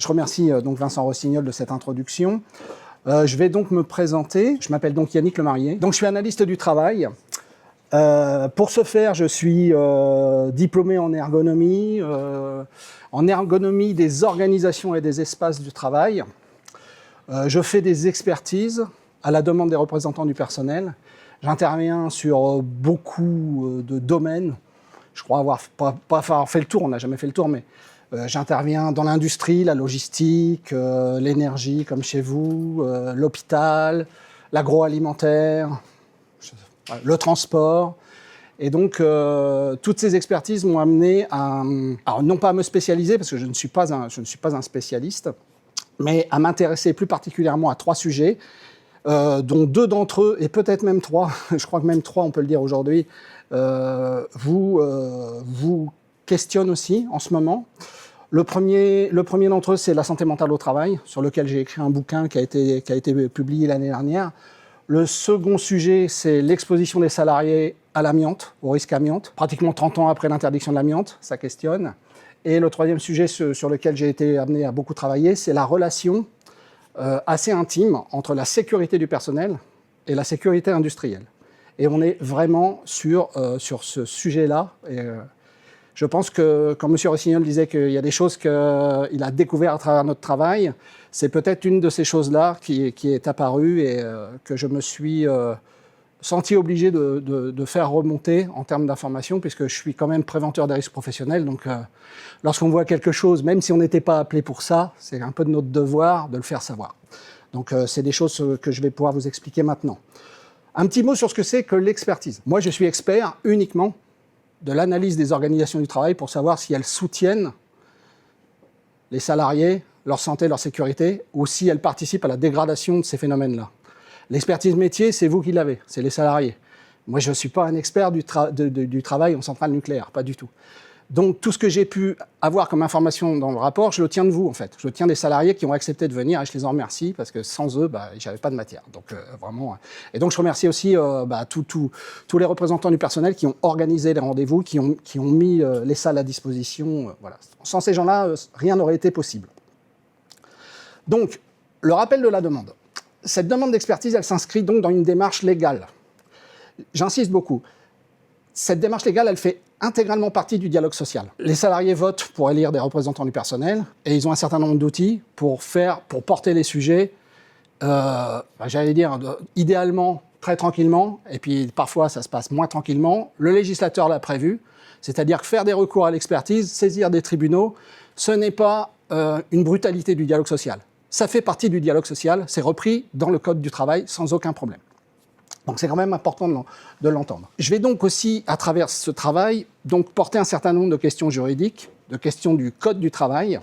Je remercie donc Vincent Rossignol de cette introduction. Je vais donc me présenter. Je m'appelle donc Yannick Lemarié. Donc je suis analyste du travail. Pour ce faire, je suis diplômé en ergonomie des organisations et des espaces du travail. Je fais des expertises à la demande des représentants du personnel. J'interviens sur beaucoup de domaines. Je crois avoir pas avoir fait le tour, on n'a jamais fait le tour, mais j'interviens dans l'industrie, la logistique, l'énergie comme chez vous, l'hôpital, l'agroalimentaire, le transport. Et donc, toutes ces expertises m'ont amené à, alors non pas à me spécialiser, parce que je ne suis pas un spécialiste, mais à m'intéresser plus particulièrement à 3 sujets, dont 2 d'entre eux, et peut-être même 3, je crois que même 3, on peut le dire aujourd'hui, vous questionnent aussi en ce moment. Le premier d'entre eux, c'est la santé mentale au travail, sur lequel j'ai écrit un bouquin qui a été publié l'année dernière. Le second sujet, c'est l'exposition des salariés à l'amiante, au risque amiante. Pratiquement 30 ans après l'interdiction de l'amiante, ça questionne. Et le troisième sujet sur lequel j'ai été amené à beaucoup travailler, c'est la relation assez intime entre la sécurité du personnel et la sécurité industrielle. Et on est vraiment sur ce sujet-là. Je pense que quand M. Rossignol disait qu'il y a des choses qu'il a découvertes à travers notre travail, c'est peut-être une de ces choses-là qui est apparue et que je me suis senti obligé de faire remonter en termes d'information, puisque je suis quand même préventeur des risques professionnels. Donc, lorsqu'on voit quelque chose, même si on n'était pas appelé pour ça, c'est un peu de notre devoir de le faire savoir. Donc, c'est des choses que je vais pouvoir vous expliquer maintenant. Un petit mot sur ce que c'est que l'expertise. Moi, je suis expert uniquement de l'analyse des organisations du travail pour savoir si elles soutiennent les salariés, leur santé, leur sécurité, ou si elles participent à la dégradation de ces phénomènes-là. L'expertise métier, c'est vous qui l'avez, c'est les salariés. Moi, je ne suis pas un expert du travail en centrale nucléaire, pas du tout. Donc, tout ce que j'ai pu avoir comme information dans le rapport, je le tiens de vous, en fait. Je le tiens des salariés qui ont accepté de venir, et je les en remercie, parce que sans eux, j'avais pas de matière. Donc, vraiment... Et donc, je remercie aussi tous les représentants du personnel qui ont organisé les rendez-vous, qui ont mis les salles à disposition. Voilà. Sans ces gens-là, rien n'aurait été possible. Donc, le rappel de la demande. Cette demande d'expertise, elle s'inscrit donc dans une démarche légale. J'insiste beaucoup. Cette démarche légale, elle fait intégralement partie du dialogue social. Les salariés votent pour élire des représentants du personnel et ils ont un certain nombre d'outils pour porter les sujets, j'allais dire, idéalement, très tranquillement, et puis parfois ça se passe moins tranquillement. Le législateur l'a prévu, c'est-à-dire que faire des recours à l'expertise, saisir des tribunaux, ce n'est pas une brutalité du dialogue social. Ça fait partie du dialogue social, c'est repris dans le Code du travail sans aucun problème. Donc c'est quand même important de l'entendre. Je vais donc aussi, à travers ce travail, donc porter un certain nombre de questions juridiques, de questions du Code du travail,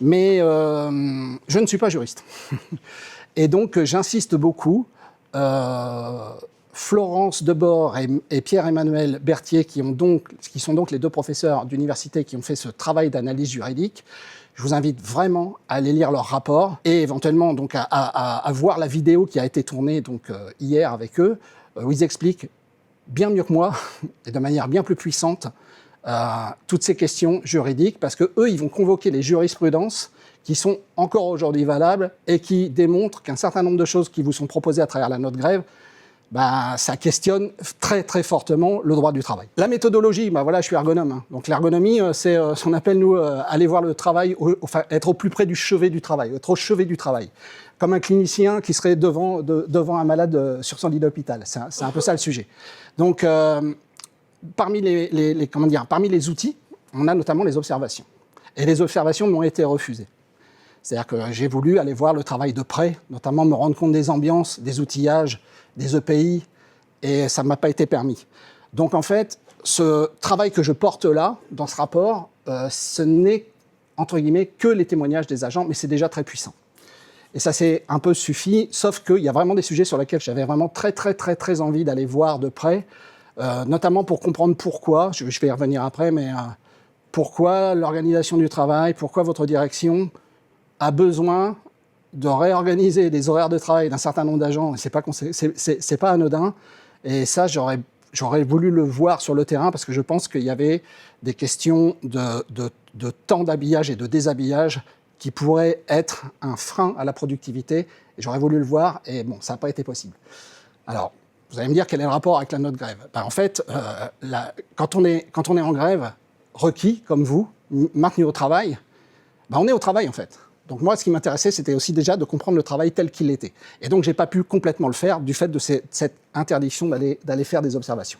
mais je ne suis pas juriste. Et donc j'insiste beaucoup. Florence Debord et Pierre-Emmanuel Berthier, qui sont donc les 2 professeurs d'université qui ont fait ce travail d'analyse juridique, je vous invite vraiment à aller lire leur rapport et éventuellement donc à voir la vidéo qui a été tournée donc, hier avec eux, où ils expliquent bien mieux que moi et de manière bien plus puissante toutes ces questions juridiques, parce que eux, ils vont convoquer les jurisprudences qui sont encore aujourd'hui valables et qui démontrent qu'un certain nombre de choses qui vous sont proposées à travers la note grève, ça questionne très très fortement le droit du travail. La méthodologie, voilà, je suis ergonome. Hein. Donc l'ergonomie, c'est ce qu'on appelle, nous, aller voir le travail, être au plus près du chevet du travail, être au chevet du travail. Comme un clinicien qui serait devant un malade sur son lit d'hôpital. C'est un peu ça le sujet. Donc, parmi les outils, on a notamment les observations. Et les observations m'ont été refusées. C'est-à-dire que j'ai voulu aller voir le travail de près, notamment me rendre compte des ambiances, des outillages, des EPI, et ça ne m'a pas été permis. Donc en fait, ce travail que je porte là, dans ce rapport, ce n'est, entre guillemets, que les témoignages des agents, mais c'est déjà très puissant. Et ça s'est un peu suffi, sauf qu'il y a vraiment des sujets sur lesquels j'avais vraiment très envie d'aller voir de près, notamment pour comprendre pourquoi, je vais y revenir après, mais pourquoi l'organisation du travail, pourquoi votre direction a besoin de réorganiser les horaires de travail d'un certain nombre d'agents, c'est pas anodin, et ça, j'aurais voulu le voir sur le terrain, parce que je pense qu'il y avait des questions de temps d'habillage et de déshabillage qui pourrait être un frein à la productivité. Et j'aurais voulu le voir, et bon, ça n'a pas été possible. Alors, vous allez me dire quel est le rapport avec la note grève. Ben, en fait, quand on est en grève, requis, comme vous, maintenu au travail, ben, on est au travail en fait. Donc moi, ce qui m'intéressait, c'était aussi déjà de comprendre le travail tel qu'il était. Et donc, je n'ai pas pu complètement le faire du fait de cette interdiction d'aller faire des observations.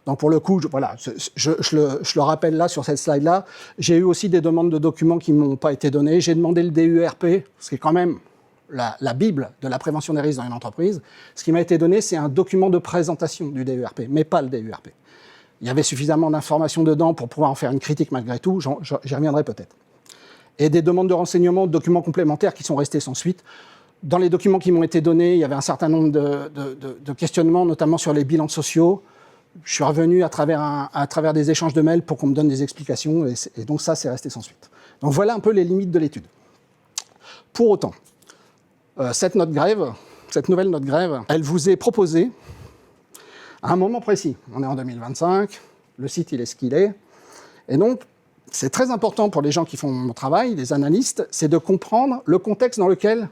Donc pour le coup, je le rappelle là, sur cette slide-là, j'ai eu aussi des demandes de documents qui ne m'ont pas été données. J'ai demandé le DURP, ce qui est quand même la Bible de la prévention des risques dans une entreprise. Ce qui m'a été donné, c'est un document de présentation du DURP, mais pas le DURP. Il y avait suffisamment d'informations dedans pour pouvoir en faire une critique malgré tout, j'y reviendrai peut-être. Et des demandes de renseignements, de documents complémentaires qui sont restés sans suite. Dans les documents qui m'ont été donnés, il y avait un certain nombre de questionnements, notamment sur les bilans sociaux. Je suis revenu à travers des échanges de mails pour qu'on me donne des explications, et donc ça, c'est resté sans suite. Donc voilà un peu les limites de l'étude. Pour autant, cette nouvelle note grève, elle vous est proposée à un moment précis. On est en 2025, le site il est ce qu'il est, et donc c'est très important pour les gens qui font mon travail, les analystes, c'est de comprendre le contexte dans lequel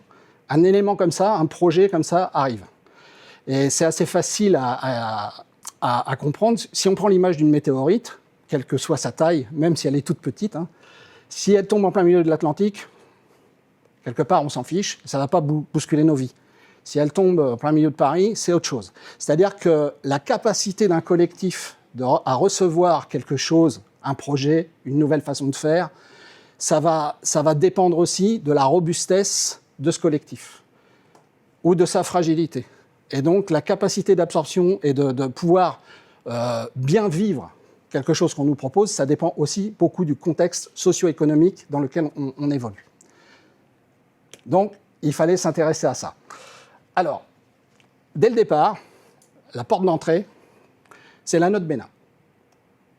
un élément comme ça, un projet comme ça arrive. Et c'est assez facile à comprendre. Si on prend l'image d'une météorite, quelle que soit sa taille, même si elle est toute petite, si elle tombe en plein milieu de l'Atlantique, quelque part on s'en fiche, ça ne va pas bousculer nos vies. Si elle tombe en plein milieu de Paris, c'est autre chose. C'est-à-dire que la capacité d'un collectif à recevoir quelque chose, un projet, une nouvelle façon de faire, ça va dépendre aussi de la robustesse de ce collectif ou de sa fragilité. Et donc la capacité d'absorption et de pouvoir bien vivre quelque chose qu'on nous propose, ça dépend aussi beaucoup du contexte socio-économique dans lequel on évolue. Donc il fallait s'intéresser à ça. Alors, dès le départ, la porte d'entrée, c'est la note BENA.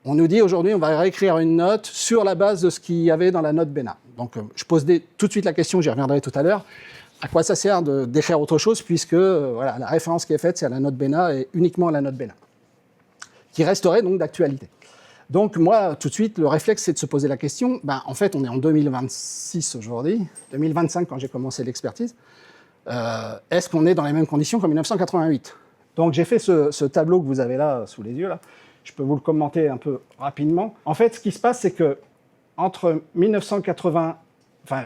On nous dit aujourd'hui, on va réécrire une note sur la base de ce qu'il y avait dans la note BENA. Donc, je pose tout de suite la question, j'y reviendrai tout à l'heure. À quoi ça sert d'écrire autre chose, puisque voilà, la référence qui est faite, c'est à la note BENA et uniquement à la note BENA, qui resterait donc d'actualité. Donc, moi, tout de suite, le réflexe, c'est de se poser la question, en fait, on est en 2026 aujourd'hui, 2025 quand j'ai commencé l'expertise, est-ce qu'on est dans les mêmes conditions qu'en 1988 ? Donc j'ai fait ce tableau que vous avez là, sous les yeux, là. Je peux vous le commenter un peu rapidement. En fait, ce qui se passe, c'est que entre 1980,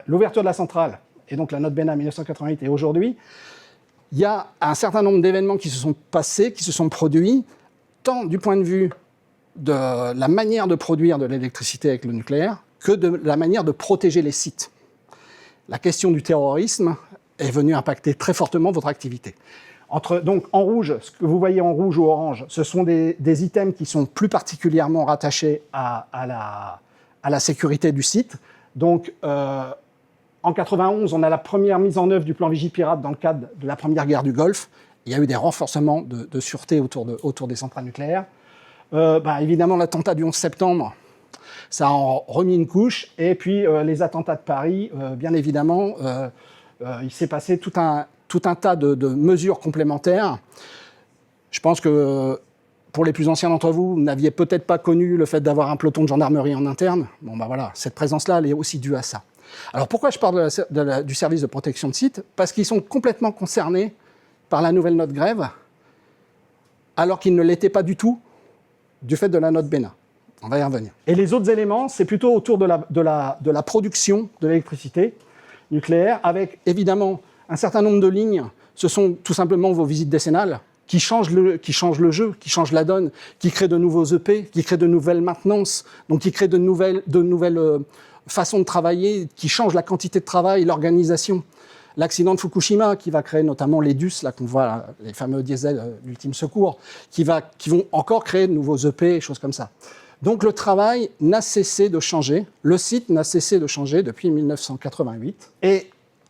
l'ouverture de la centrale, et donc la note BENA 1988 et aujourd'hui, il y a un certain nombre d'événements qui se sont passés, qui se sont produits, tant du point de vue de la manière de produire de l'électricité avec le nucléaire, que de la manière de protéger les sites. La question du terrorisme est venue impacter très fortement votre activité. Donc en rouge, ce que vous voyez en rouge ou orange, ce sont des items qui sont plus particulièrement rattachés à la sécurité du site. Donc en 91, on a la première mise en œuvre du plan Vigipirate dans le cadre de la première guerre du Golfe. Il y a eu des renforcements de sûreté autour des centrales nucléaires. Évidemment, l'attentat du 11 septembre, ça a en remis une couche. Et puis les attentats de Paris, bien évidemment, il s'est passé tout un tas de mesures complémentaires. Je pense que pour les plus anciens d'entre vous, vous n'aviez peut-être pas connu le fait d'avoir un peloton de gendarmerie en interne. Bon, voilà, cette présence-là, elle est aussi due à ça. Alors pourquoi je parle du service de protection de site ? Parce qu'ils sont complètement concernés par la nouvelle note grève, alors qu'ils ne l'étaient pas du tout du fait de la note BENA. On va y revenir. Et les autres éléments, c'est plutôt autour de la production de l'électricité nucléaire, avec évidemment un certain nombre de lignes. Ce sont tout simplement vos visites décennales qui changent le jeu, qui changent la donne, qui créent de nouveaux EP, qui créent de nouvelles maintenances, donc qui créent de nouvelles façons de travailler, qui changent la quantité de travail, l'organisation. L'accident de Fukushima, qui va créer notamment les DUS, là qu'on voit, là, les fameux diesels d'ultime secours, qui vont encore créer de nouveaux EP, et choses comme ça. Donc le travail n'a cessé de changer, le site n'a cessé de changer depuis 1988, et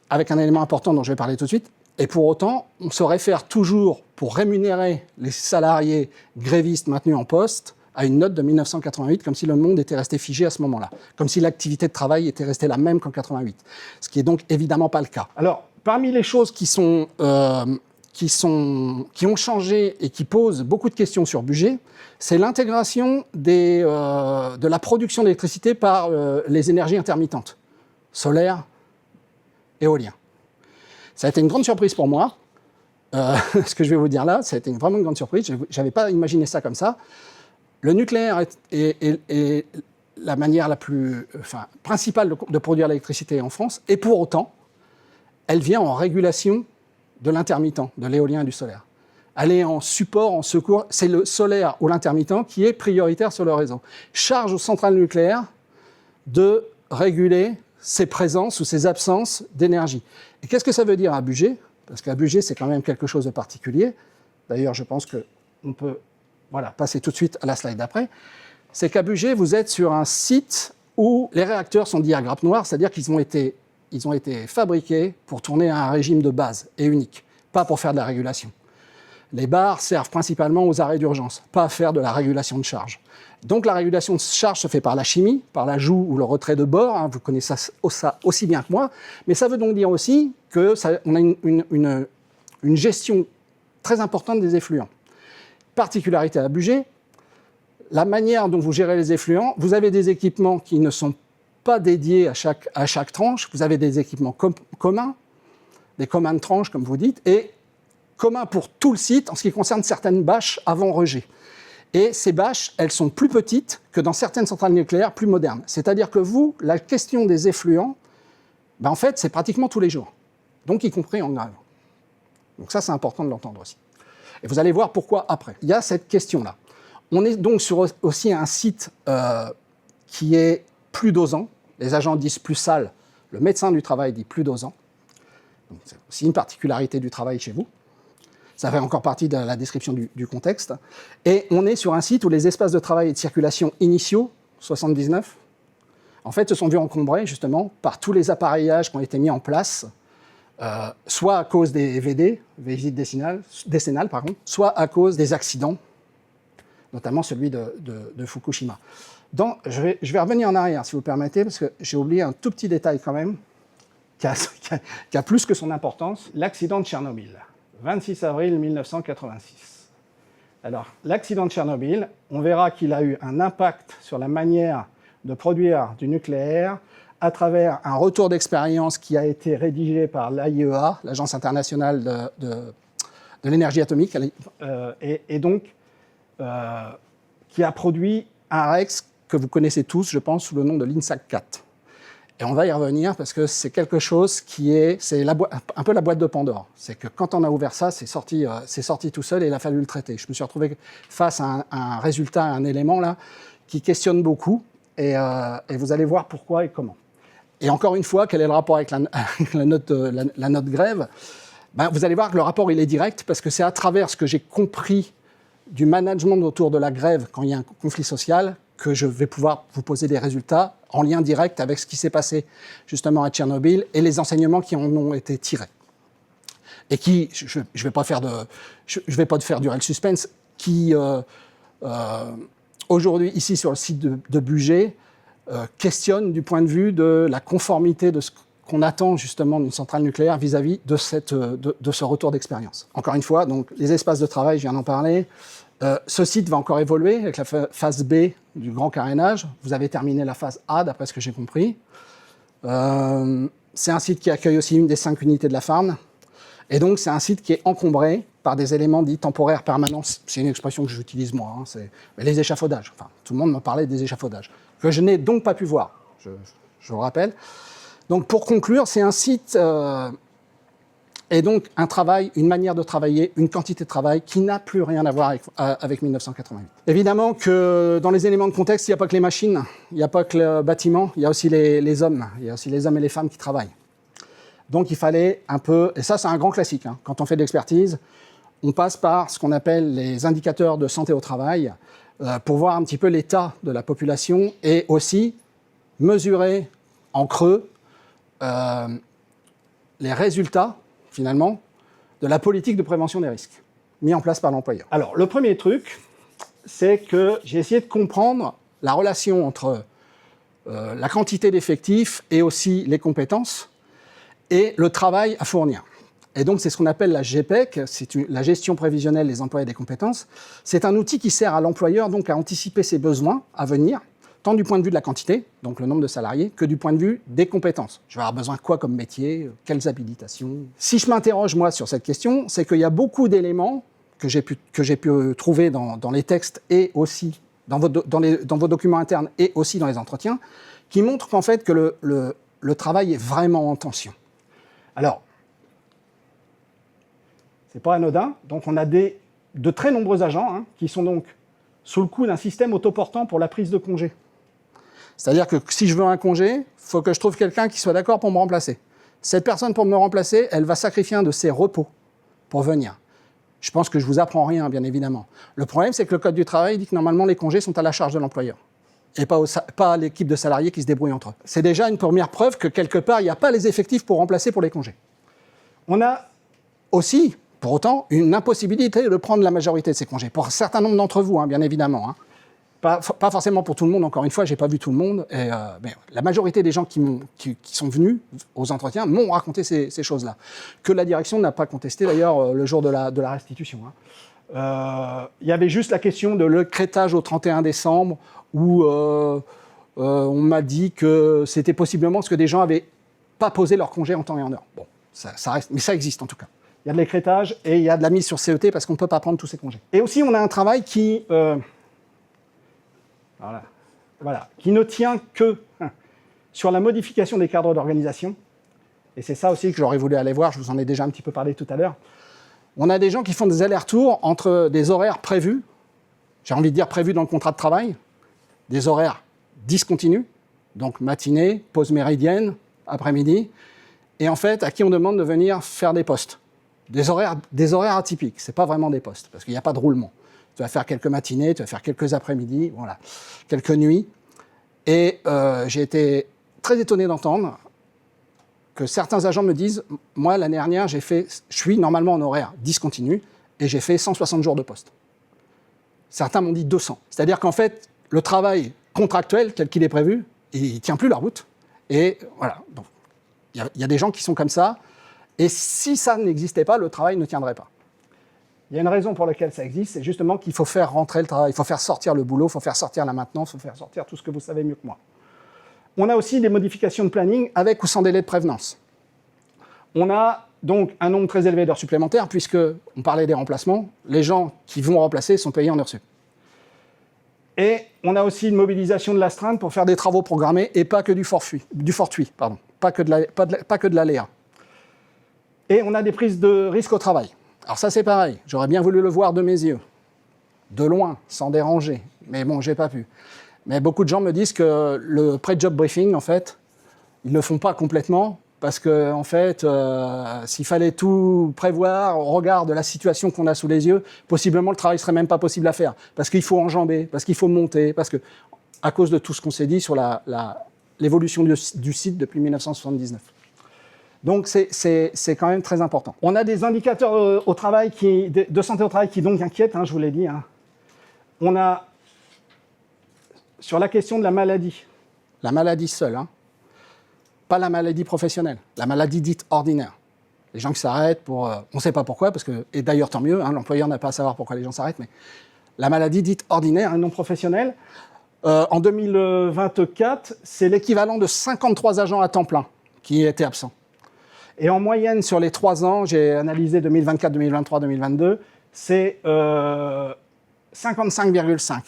avec un élément important dont je vais parler tout de suite, et pour autant, on se réfère toujours, pour rémunérer les salariés grévistes maintenus en poste, à une note de 1988, comme si le monde était resté figé à ce moment-là, comme si l'activité de travail était restée la même qu'en 88, ce qui est donc évidemment pas le cas. Alors, parmi les choses qui ont changé et qui posent beaucoup de questions sur budget, c'est l'intégration de la production d'électricité par les énergies intermittentes. solaire, éolien. Ça a été une grande surprise pour moi. Ce que je vais vous dire là, ça a été vraiment une grande surprise. Je n'avais pas imaginé ça comme ça. Le nucléaire est la manière la plus principale de produire l'électricité en France, et pour autant, elle vient en régulation de l'intermittent, de l'éolien et du solaire. Elle est en support, en secours. C'est le solaire ou l'intermittent qui est prioritaire sur le réseau. Charge aux centrales nucléaires de réguler ses présences ou ses absences d'énergie. Et qu'est-ce que ça veut dire à Bugey? Parce qu'à Bugey, c'est quand même quelque chose de particulier. D'ailleurs, je pense qu'on peut passer tout de suite à la slide d'après. C'est qu'à Bugey, vous êtes sur un site où les réacteurs sont dits à grappe noire, c'est-à-dire qu'ils ont été fabriqués pour tourner à un régime de base et unique, pas pour faire de la régulation. Les barres servent principalement aux arrêts d'urgence, pas à faire de la régulation de charge. Donc la régulation de charge se fait par la chimie, par l'ajout ou le retrait de bord, hein, vous connaissez ça aussi bien que moi, mais ça veut donc dire aussi qu'on a une gestion très importante des effluents. Particularité à Bugey, la manière dont vous gérez les effluents, vous avez des équipements qui ne sont pas dédiés à chaque tranche, vous avez des équipements communs, des communs de tranche comme vous dites, et communs pour tout le site en ce qui concerne certaines bâches avant rejet. Et ces bâches, elles sont plus petites que dans certaines centrales nucléaires plus modernes. C'est-à-dire que vous, la question des effluents, en fait, c'est pratiquement tous les jours, donc y compris en grève. Donc ça, c'est important de l'entendre aussi. Et vous allez voir pourquoi après. Il y a cette question-là. On est donc sur aussi un site qui est plus dosant. Les agents disent plus sale, le médecin du travail dit plus dosant. Donc c'est aussi une particularité du travail chez vous. Ça fait encore partie de la description du contexte. Et on est sur un site où les espaces de travail et de circulation initiaux, 79, en fait, se sont vus encombrés justement par tous les appareillages qui ont été mis en place, soit à cause des VD, visites décennales, soit à cause des accidents, notamment celui de Fukushima. Je vais revenir en arrière, si vous le permettez, parce que j'ai oublié un tout petit détail quand même, qui a plus que son importance, l'accident de Tchernobyl. 26 avril 1986. Alors, l'accident de Tchernobyl, on verra qu'il a eu un impact sur la manière de produire du nucléaire à travers un retour d'expérience qui a été rédigé par l'AIEA, l'Agence internationale de l'énergie atomique, et donc qui a produit un REX que vous connaissez tous, je pense, sous le nom de l'INSAC 4. Et on va y revenir parce que c'est quelque chose c'est un peu la boîte de Pandore. C'est que quand on a ouvert ça, c'est sorti tout seul et il a fallu le traiter. Je me suis retrouvé face à un résultat, à un élément là, qui questionne beaucoup et vous allez voir pourquoi et comment. Et encore une fois, quel est le rapport avec la note grève? Vous allez voir que le rapport il est direct parce que c'est à travers ce que j'ai compris du management autour de la grève quand il y a un conflit social que je vais pouvoir vous poser des résultats en lien direct avec ce qui s'est passé justement à Tchernobyl et les enseignements qui en ont été tirés. Et qui, je ne vais pas faire durer le suspense, qui aujourd'hui, ici sur le site de Bugey, questionne du point de vue de la conformité de ce qu'on attend justement d'une centrale nucléaire vis-à-vis de ce retour d'expérience. Encore une fois, donc, les espaces de travail, je viens d'en parler. Ce site va encore évoluer avec la phase B du grand carénage. Vous avez terminé la phase A, d'après ce que j'ai compris. C'est un site qui accueille aussi une des 5 unités de la Farne. Et donc, c'est un site qui est encombré par des éléments dits temporaires permanents. C'est une expression que j'utilise moi. Mais les échafaudages. Enfin, tout le monde me parlait des échafaudages. Que je n'ai donc pas pu voir, je vous rappelle. Donc, pour conclure, c'est un site... et donc, un travail, une manière de travailler, une quantité de travail qui n'a plus rien à voir avec 1988. Évidemment que dans les éléments de contexte, il n'y a pas que les machines, il n'y a pas que le bâtiment, il y a aussi les hommes. Il y a aussi les hommes et les femmes qui travaillent. Donc, il fallait un peu... Et ça, c'est un grand classique. Quand on fait de l'expertise, on passe par ce qu'on appelle les indicateurs de santé au travail pour voir un petit peu l'état de la population et aussi mesurer en creux les résultats finalement, de la politique de prévention des risques mis en place par l'employeur. Alors, le premier truc, c'est que j'ai essayé de comprendre la relation entre la quantité d'effectifs et aussi les compétences et le travail à fournir. Et donc, c'est ce qu'on appelle la GPEC, c'est la gestion prévisionnelle des emplois et des compétences. C'est un outil qui sert à l'employeur donc à anticiper ses besoins à venir tant du point de vue de la quantité, donc le nombre de salariés, que du point de vue des compétences. Je vais avoir besoin de quoi comme métier, quelles habilitations. Si je m'interroge, moi, sur cette question, c'est qu'il y a beaucoup d'éléments que j'ai pu trouver dans les textes et aussi dans vos documents internes et aussi dans les entretiens, qui montrent qu'en fait, que le travail est vraiment en tension. Alors, c'est pas anodin. Donc, on a de très nombreux agents qui sont donc sous le coup d'un système autoportant pour la prise de congé. C'est-à-dire que si je veux un congé, il faut que je trouve quelqu'un qui soit d'accord pour me remplacer. Cette personne, pour me remplacer, elle va sacrifier un de ses repos pour venir. Je pense que je ne vous apprends rien, bien évidemment. Le problème, c'est que le Code du travail dit que normalement, les congés sont à la charge de l'employeur et pas à l'équipe de salariés qui se débrouille entre eux. C'est déjà une première preuve que, quelque part, il n'y a pas les effectifs pour remplacer pour les congés. On a aussi, pour autant, une impossibilité de prendre la majorité de ces congés. Pour un certain nombre d'entre vous, bien évidemment. Pas forcément pour tout le monde, encore une fois, je n'ai pas vu tout le monde. Mais la majorité des gens qui sont venus aux entretiens m'ont raconté ces choses-là. Que la direction n'a pas contesté, d'ailleurs, le jour de la restitution. Il y avait juste la question de l'écrêtage au 31 décembre, où on m'a dit que c'était possiblement parce que des gens n'avaient pas posé leur congé en temps et en heure. Bon, ça reste, mais ça existe en tout cas. Il y a de l'écrêtage et il y a de la mise sur CET parce qu'on ne peut pas prendre tous ces congés. Et aussi, on a un travail qui ne tient que sur la modification des cadres d'organisation. Et c'est ça aussi que j'aurais voulu aller voir, je vous en ai déjà un petit peu parlé tout à l'heure. On a des gens qui font des allers-retours entre des horaires prévus, j'ai envie de dire prévus dans le contrat de travail, des horaires discontinus, donc matinée, pause méridienne, après-midi, et en fait, à qui on demande de venir faire des postes. Des horaires atypiques, ce n'est pas vraiment des postes, parce qu'il n'y a pas de roulement. Tu vas faire quelques matinées, tu vas faire quelques après-midi, voilà, quelques nuits. Et j'ai été très étonné d'entendre que certains agents me disent « Moi, l'année dernière, je suis normalement en horaire discontinu, et j'ai fait 160 jours de poste. » Certains m'ont dit 200. C'est-à-dire qu'en fait, le travail contractuel, tel qu'il est prévu, il ne tient plus la route. Et voilà, donc il y a des gens qui sont comme ça. Et si ça n'existait pas, le travail ne tiendrait pas. Il y a une raison pour laquelle ça existe, c'est justement qu'il faut faire rentrer le travail, il faut faire sortir le boulot, il faut faire sortir la maintenance, il faut faire sortir tout ce que vous savez mieux que moi. On a aussi des modifications de planning avec ou sans délai de prévenance. On a donc un nombre très élevé d'heures supplémentaires, puisqu'on parlait des remplacements, les gens qui vont remplacer sont payés en heures sup. Et on a aussi une mobilisation de l'astreinte pour faire des travaux programmés et pas que du fortuit, pas que de l'aléa. Et on a des prises de risques au travail. Alors ça, c'est pareil. J'aurais bien voulu le voir de mes yeux, de loin, sans déranger. Mais bon, j'ai pas pu. Mais beaucoup de gens me disent que le pré-job briefing, en fait, ils ne le font pas complètement parce que, en fait, s'il fallait tout prévoir au regard de la situation qu'on a sous les yeux, possiblement le travail ne serait même pas possible à faire. Parce qu'il faut enjamber, parce qu'il faut monter, parce que, à cause de tout ce qu'on s'est dit sur l'évolution du site depuis 1979. Donc, c'est quand même très important. On a des indicateurs au travail de santé au travail qui donc inquiètent, je vous l'ai dit. On a, sur la question de la maladie seule, pas la maladie professionnelle, la maladie dite ordinaire. Les gens qui s'arrêtent pour... on ne sait pas pourquoi, et d'ailleurs tant mieux, l'employeur n'a pas à savoir pourquoi les gens s'arrêtent, mais la maladie dite ordinaire et non professionnelle, en 2024, c'est l'équivalent de 53 agents à temps plein qui étaient absents. Et en moyenne, sur les 3 ans, j'ai analysé 2024, 2023, 2022, c'est 55,5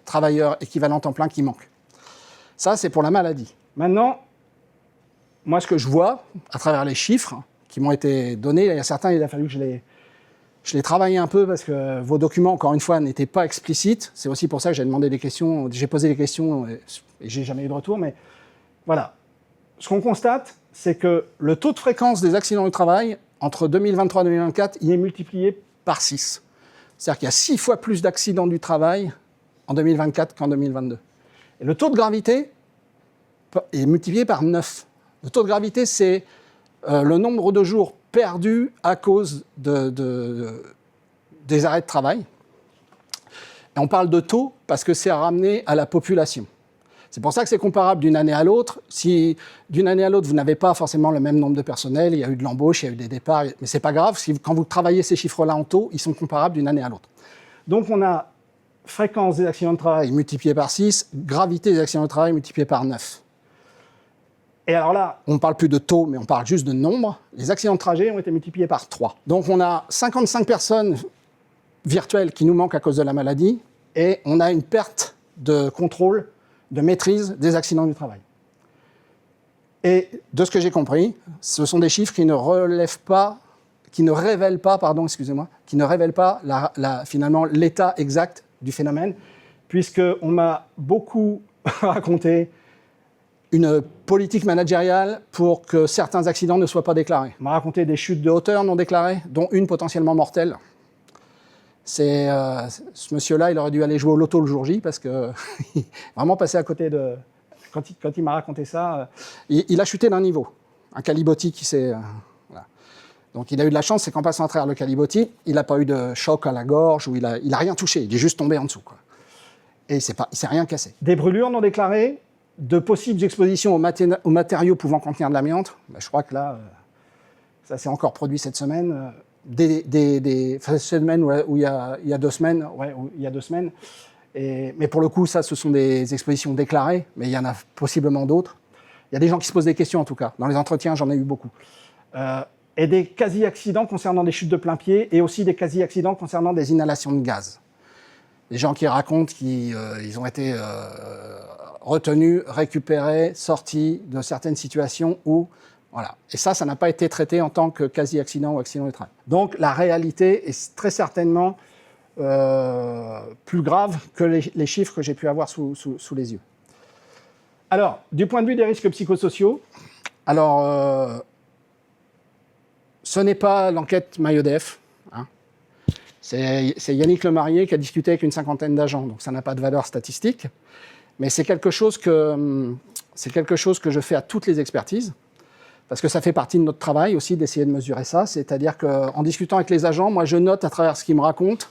travailleurs équivalents temps plein qui manquent. Ça, c'est pour la maladie. Maintenant, moi, ce que je vois, à travers les chiffres qui m'ont été donnés, il y a certains, il a fallu que je les travaille un peu parce que vos documents, encore une fois, n'étaient pas explicites. C'est aussi pour ça que j'ai demandé des questions, j'ai posé des questions et j'ai jamais eu de retour. Mais voilà. Ce qu'on constate, c'est que le taux de fréquence des accidents du travail, entre 2023 et 2024, il est multiplié par 6. C'est-à-dire qu'il y a 6 fois plus d'accidents du travail en 2024 qu'en 2022. Et le taux de gravité est multiplié par 9. Le taux de gravité, c'est le nombre de jours perdus à cause des arrêts de travail. Et on parle de taux parce que c'est ramené à la population. C'est pour ça que c'est comparable d'une année à l'autre. Si d'une année à l'autre, vous n'avez pas forcément le même nombre de personnel, il y a eu de l'embauche, il y a eu des départs, mais ce n'est pas grave, quand vous travaillez ces chiffres-là en taux, ils sont comparables d'une année à l'autre. Donc on a fréquence des accidents de travail multipliée par 6, gravité des accidents de travail multipliée par 9. Et alors là, on ne parle plus de taux, mais on parle juste de nombre. Les accidents de trajet ont été multipliés par 3. Donc on a 55 personnes virtuelles qui nous manquent à cause de la maladie, et on a une perte de contrôle, de maîtrise des accidents du travail. Et de ce que j'ai compris, ce sont des chiffres qui ne révèlent pas finalement l'état exact du phénomène, puisqu'on m'a beaucoup raconté une politique managériale pour que certains accidents ne soient pas déclarés. On m'a raconté des chutes de hauteur non déclarées, dont une potentiellement mortelle. Ce monsieur-là, il aurait dû aller jouer au loto le jour J, parce que vraiment passé à côté de... Quand il m'a raconté ça, il a chuté d'un niveau. Un calibotis qui s'est... voilà. Donc il a eu de la chance, c'est qu'en passant à travers le calibotis, il n'a pas eu de choc à la gorge, ou il a rien touché, il est juste tombé en dessous, quoi. Et il s'est rien cassé. Des brûlures non déclarées, de possibles expositions aux matériaux pouvant contenir de l'amiante. Je crois que là, ça s'est encore produit cette semaine. Cette semaine où il y a 2 semaines, mais pour le coup, ça, ce sont des expositions déclarées, mais il y en a possiblement d'autres. Il y a des gens qui se posent des questions, en tout cas. Dans les entretiens, j'en ai eu beaucoup. Et des quasi-accidents concernant des chutes de plein pied, et aussi des quasi-accidents concernant des inhalations de gaz. Des gens qui racontent qu'ils ont été retenus, récupérés, sortis de certaines situations où... Voilà. Et ça n'a pas été traité en tant que quasi-accident ou accident de travail. Donc la réalité est très certainement plus grave que les chiffres que j'ai pu avoir sous les yeux. Alors, du point de vue des risques psychosociaux, ce n'est pas l'enquête MyEDF. Hein. C'est Yannick Lemarié qui a discuté avec une 50aine d'agents, donc ça n'a pas de valeur statistique. Mais c'est quelque chose que je fais à toutes les expertises, parce que ça fait partie de notre travail aussi d'essayer de mesurer ça. C'est-à-dire qu'en discutant avec les agents, moi je note à travers ce qu'ils me racontent,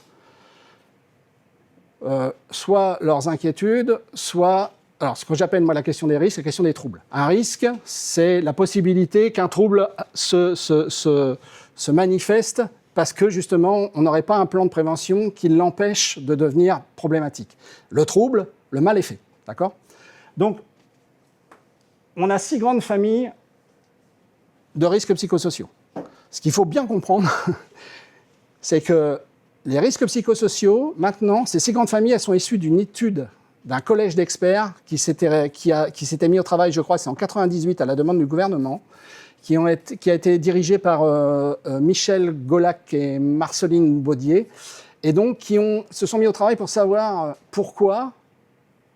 soit leurs inquiétudes, soit... Alors, ce que j'appelle, moi, la question des risques, c'est la question des troubles. Un risque, c'est la possibilité qu'un trouble se manifeste parce que, justement, on n'aurait pas un plan de prévention qui l'empêche de devenir problématique. Le trouble, le mal est fait, d'accord ? Donc, on a 6 grandes familles de risques psychosociaux. Ce qu'il faut bien comprendre, c'est que les risques psychosociaux, maintenant, ces 6 grandes familles, elles sont issues d'une étude d'un collège d'experts qui s'était mis au travail, je crois, c'est en 1998, à la demande du gouvernement, qui a été dirigé par Michel Golac et Marceline Baudier, et donc qui se sont mis au travail pour savoir pourquoi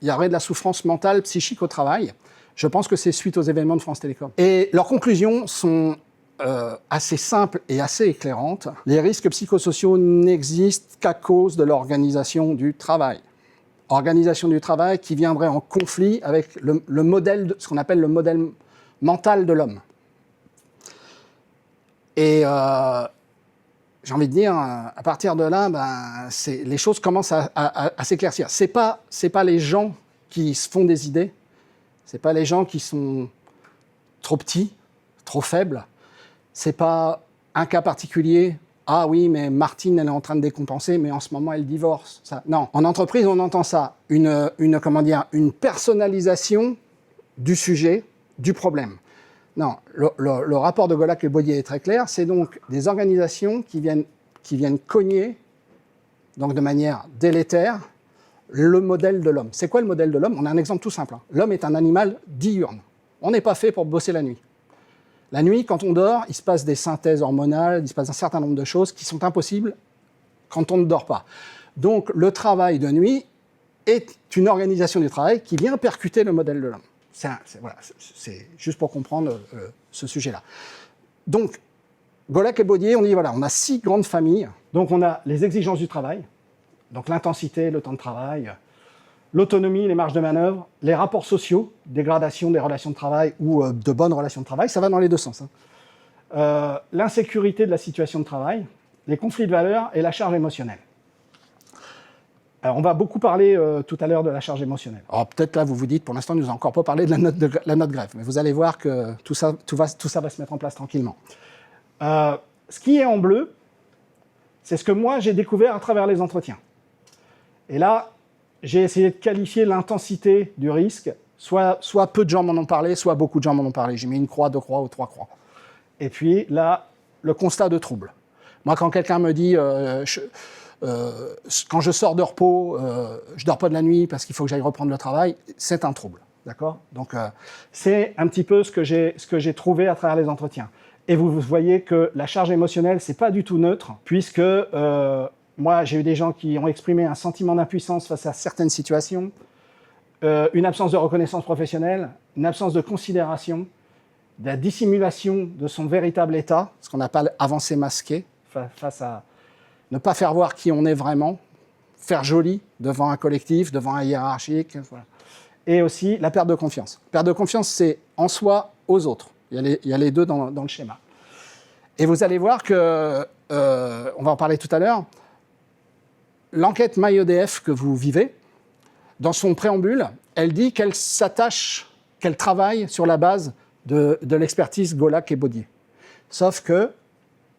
il y aurait de la souffrance mentale, psychique au travail. Je pense que c'est suite aux événements de France Télécom. Et leurs conclusions sont assez simples et assez éclairantes. Les risques psychosociaux n'existent qu'à cause de l'organisation du travail. Organisation du travail qui viendrait en conflit avec le modèle, ce qu'on appelle le modèle mental de l'homme. Et j'ai envie de dire, à partir de là, les choses commencent à s'éclaircir. C'est pas les gens qui se font des idées, c'est pas les gens qui sont trop petits, trop faibles, c'est pas un cas particulier. Ah oui, mais Martine, elle est en train de décompenser, mais en ce moment, elle divorce. Ça. Non, en entreprise, on entend ça. Une personnalisation du sujet, du problème. Non, le rapport de Golac et Baudier est très clair. C'est donc des organisations qui viennent cogner, donc de manière délétère, le modèle de l'homme. C'est quoi le modèle de l'homme ? On a un exemple tout simple. Hein. L'homme est un animal diurne. On n'est pas fait pour bosser la nuit. La nuit, quand on dort, il se passe des synthèses hormonales, il se passe un certain nombre de choses qui sont impossibles quand on ne dort pas. Donc, le travail de nuit est une organisation du travail qui vient percuter le modèle de l'homme. C'est juste pour comprendre ce sujet-là. Donc, Golac et Baudier, on dit, voilà, on a 6 grandes familles. Donc, on a les exigences du travail, donc l'intensité, le temps de travail, l'autonomie, les marges de manœuvre, les rapports sociaux, dégradation des relations de travail ou de bonnes relations de travail, ça va dans les deux sens. Hein. L'insécurité de la situation de travail, les conflits de valeurs et la charge émotionnelle. Alors, on va beaucoup parler tout à l'heure de la charge émotionnelle. Alors peut-être là, vous vous dites, pour l'instant, nous n'avons encore pas parlé de la note greffe, mais vous allez voir que tout ça va se mettre en place tranquillement. Ce qui est en bleu, c'est ce que moi j'ai découvert à travers les entretiens. Et là, j'ai essayé de qualifier l'intensité du risque. Soit peu de gens m'en ont parlé, soit beaucoup de gens m'en ont parlé. J'ai mis une croix, deux croix ou trois croix. Et puis là, le constat de trouble. Moi, quand quelqu'un me dit quand je sors de repos, je dors pas de la nuit parce qu'il faut que j'aille reprendre le travail, c'est un trouble. D'accord ? Donc, c'est un petit peu ce que j'ai trouvé à travers les entretiens. Et vous voyez que la charge émotionnelle, c'est pas du tout neutre, puisque moi, j'ai eu des gens qui ont exprimé un sentiment d'impuissance face à certaines situations, une absence de reconnaissance professionnelle, une absence de considération, de la dissimulation de son véritable état, ce qu'on appelle avancée masquée, face à ne pas faire voir qui on est vraiment, faire joli devant un collectif, devant un hiérarchique, voilà. Et aussi la perte de confiance. Perte de confiance, c'est en soi, aux autres. Il y a les deux dans le schéma. Et vous allez voir que, on va en parler tout à l'heure, l'enquête MyEDF que vous vivez, dans son préambule, elle dit qu'elle s'attache, qu'elle travaille sur la base de l'expertise Golac et Baudier. Sauf que,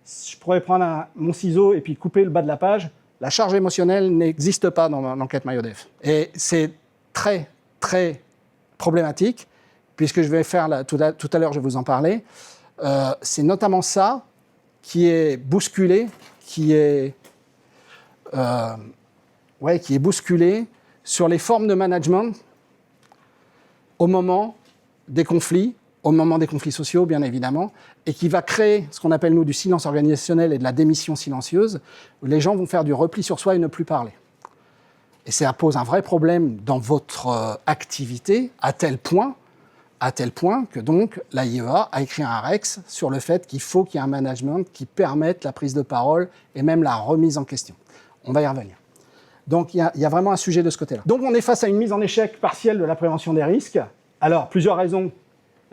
je pourrais prendre mon ciseau et puis couper le bas de la page, la charge émotionnelle n'existe pas dans l'enquête MyEDF. Et c'est très, très problématique, puisque je vais faire, tout à l'heure je vais vous en parler, c'est notamment ça qui est bousculé, qui est bousculé sur les formes de management au moment des conflits sociaux, bien évidemment, et qui va créer ce qu'on appelle, nous, du silence organisationnel et de la démission silencieuse, où les gens vont faire du repli sur soi et ne plus parler. Et ça pose un vrai problème dans votre activité, à tel point que donc l'AIEA a écrit un REX sur le fait qu'il faut qu'il y ait un management qui permette la prise de parole et même la remise en question. On va y revenir. Donc il y a vraiment un sujet de ce côté-là. Donc on est face à une mise en échec partielle de la prévention des risques. Alors, plusieurs raisons.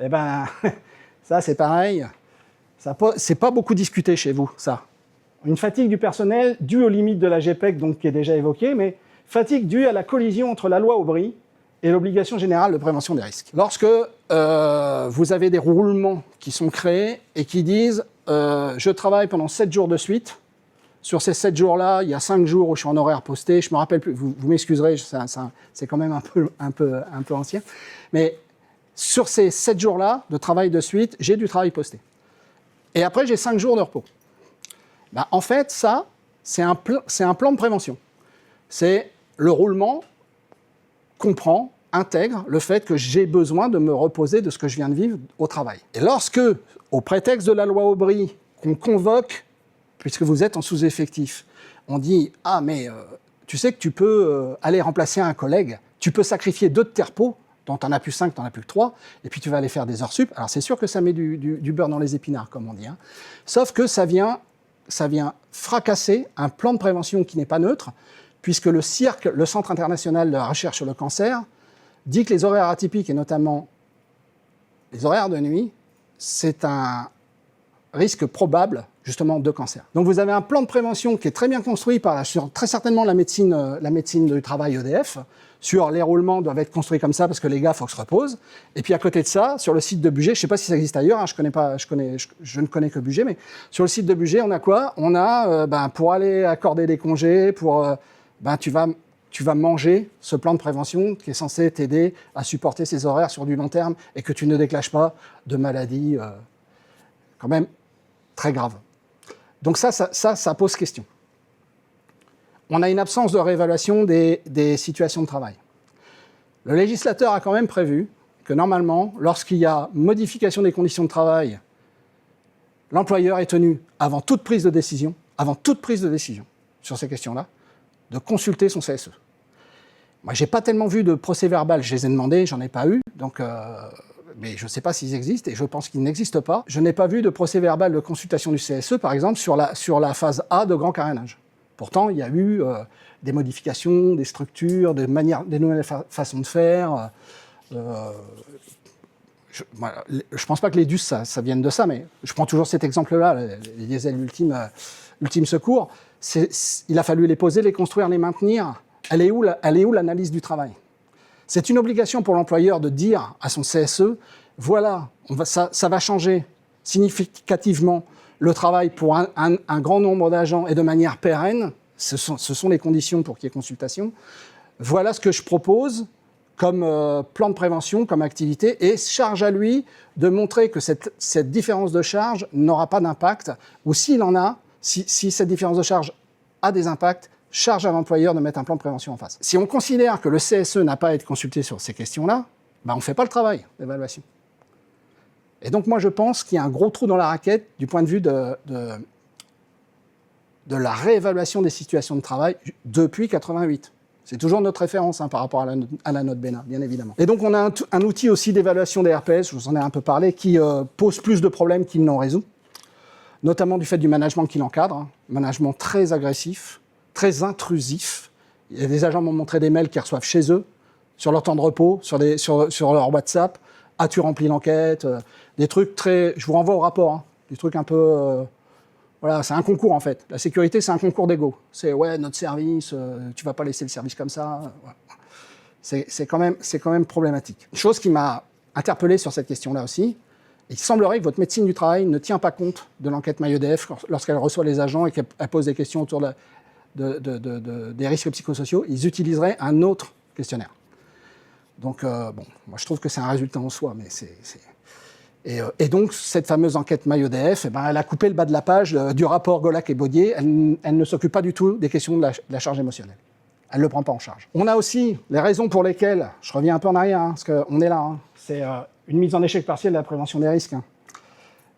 Eh ben, ça c'est pareil. C'est pas beaucoup discuté chez vous, ça. Une fatigue du personnel due aux limites de la GPEC, donc qui est déjà évoquée, mais fatigue due à la collision entre la loi Aubry et l'obligation générale de prévention des risques. Lorsque vous avez des roulements qui sont créés et qui disent je travaille pendant 7 jours de suite, sur ces 7 jours-là, il y a 5 jours où je suis en horaire posté, je me rappelle plus, vous m'excuserez, c'est quand même un peu ancien, mais sur ces 7 jours-là de travail de suite, j'ai du travail posté. Et après, j'ai 5 jours de repos. Ben, en fait, ça, c'est un plan de prévention. C'est le roulement comprend, intègre le fait que j'ai besoin de me reposer de ce que je viens de vivre au travail. Et lorsque, au prétexte de la loi Aubry, qu'on convoque, puisque vous êtes en sous-effectif, on dit « Ah, mais tu sais que tu peux aller remplacer un collègue, tu peux sacrifier 2 de tes repos, dont tu n'en as plus 5, tu n'en as plus que 3, et puis tu vas aller faire des heures sup. » Alors c'est sûr que ça met du beurre dans les épinards, comme on dit. Hein. Sauf que ça vient fracasser un plan de prévention qui n'est pas neutre, puisque le CIRC, le Centre international de la recherche sur le cancer, dit que les horaires atypiques, et notamment les horaires de nuit, c'est un risque probable, justement, de cancer. Donc vous avez un plan de prévention qui est très bien construit sur très certainement la médecine du travail EDF, sur les roulements doivent être construits comme ça parce que les gars, il faut qu'ils se reposent. Et puis à côté de ça, sur le site de Bugey, je ne sais pas si ça existe ailleurs, hein, je ne connais que Bugey, mais sur le site de Bugey, on a quoi ? On a, pour aller accorder des congés, tu vas manger ce plan de prévention qui est censé t'aider à supporter ces horaires sur du long terme et que tu ne déclenches pas de maladies quand même très graves. Donc ça pose question. On a une absence de réévaluation des situations de travail. Le législateur a quand même prévu que normalement, lorsqu'il y a modification des conditions de travail, l'employeur est tenu, avant toute prise de décision sur ces questions-là, de consulter son CSE. Moi, je n'ai pas tellement vu de procès-verbal, je les ai demandés, j'en ai pas eu, donc, mais je ne sais pas s'ils existent, et je pense qu'ils n'existent pas. Je n'ai pas vu de procès-verbal de consultation du CSE, par exemple, sur la phase A de grand carénage. Pourtant, il y a eu des modifications, des structures, des nouvelles façons de faire. Je ne pense pas que les DUS, ça vienne de ça, mais je prends toujours cet exemple-là, les diesels ultime secours. Il a fallu les poser, les construire, les maintenir. Elle est où l'analyse du travail ? C'est une obligation pour l'employeur de dire à son CSE, voilà, ça va changer significativement le travail pour un grand nombre d'agents et de manière pérenne, ce sont les conditions pour qu'il y ait consultation. Voilà ce que je propose comme plan de prévention, comme activité, et charge à lui de montrer que cette différence de charge n'aura pas d'impact, ou s'il en a, si cette différence de charge a des impacts, charge à l'employeur de mettre un plan de prévention en face. Si on considère que le CSE n'a pas à être consulté sur ces questions-là, on ne fait pas le travail d'évaluation. Et donc moi je pense qu'il y a un gros trou dans la raquette du point de vue de la réévaluation des situations de travail depuis 88. C'est toujours notre référence par rapport à la note BENA, bien évidemment. Et donc on a un outil aussi d'évaluation des RPS, je vous en ai un peu parlé, qui pose plus de problèmes qu'il n'en résout, notamment du fait du management qui l'encadre, management très agressif, très intrusif. Il y a des agents m'ont montré des mails qu'ils reçoivent chez eux, sur leur temps de repos, sur leur WhatsApp. As-tu rempli l'enquête, des trucs très... Je vous renvoie au rapport, des trucs un peu... voilà, c'est un concours en fait. La sécurité, c'est un concours d'ego. C'est ouais, notre service, tu vas pas laisser le service comme ça. Ouais. C'est quand même problématique. Une chose qui m'a interpellé sur cette question-là aussi, il semblerait que votre médecine du travail ne tient pas compte de l'enquête MyEDF lorsqu'elle reçoit les agents et qu'elle pose des questions autour des risques psychosociaux. Ils utiliseraient un autre questionnaire. Donc, bon, moi je trouve que c'est un résultat en soi, mais Et donc, cette fameuse enquête MyEDF, elle a coupé le bas de la page du rapport Golac et Baudier. Elle ne s'occupe pas du tout des questions de la charge émotionnelle. Elle ne le prend pas en charge. On a aussi les raisons pour lesquelles, je reviens un peu en arrière, parce qu'on est là, c'est une mise en échec partiel de la prévention des risques.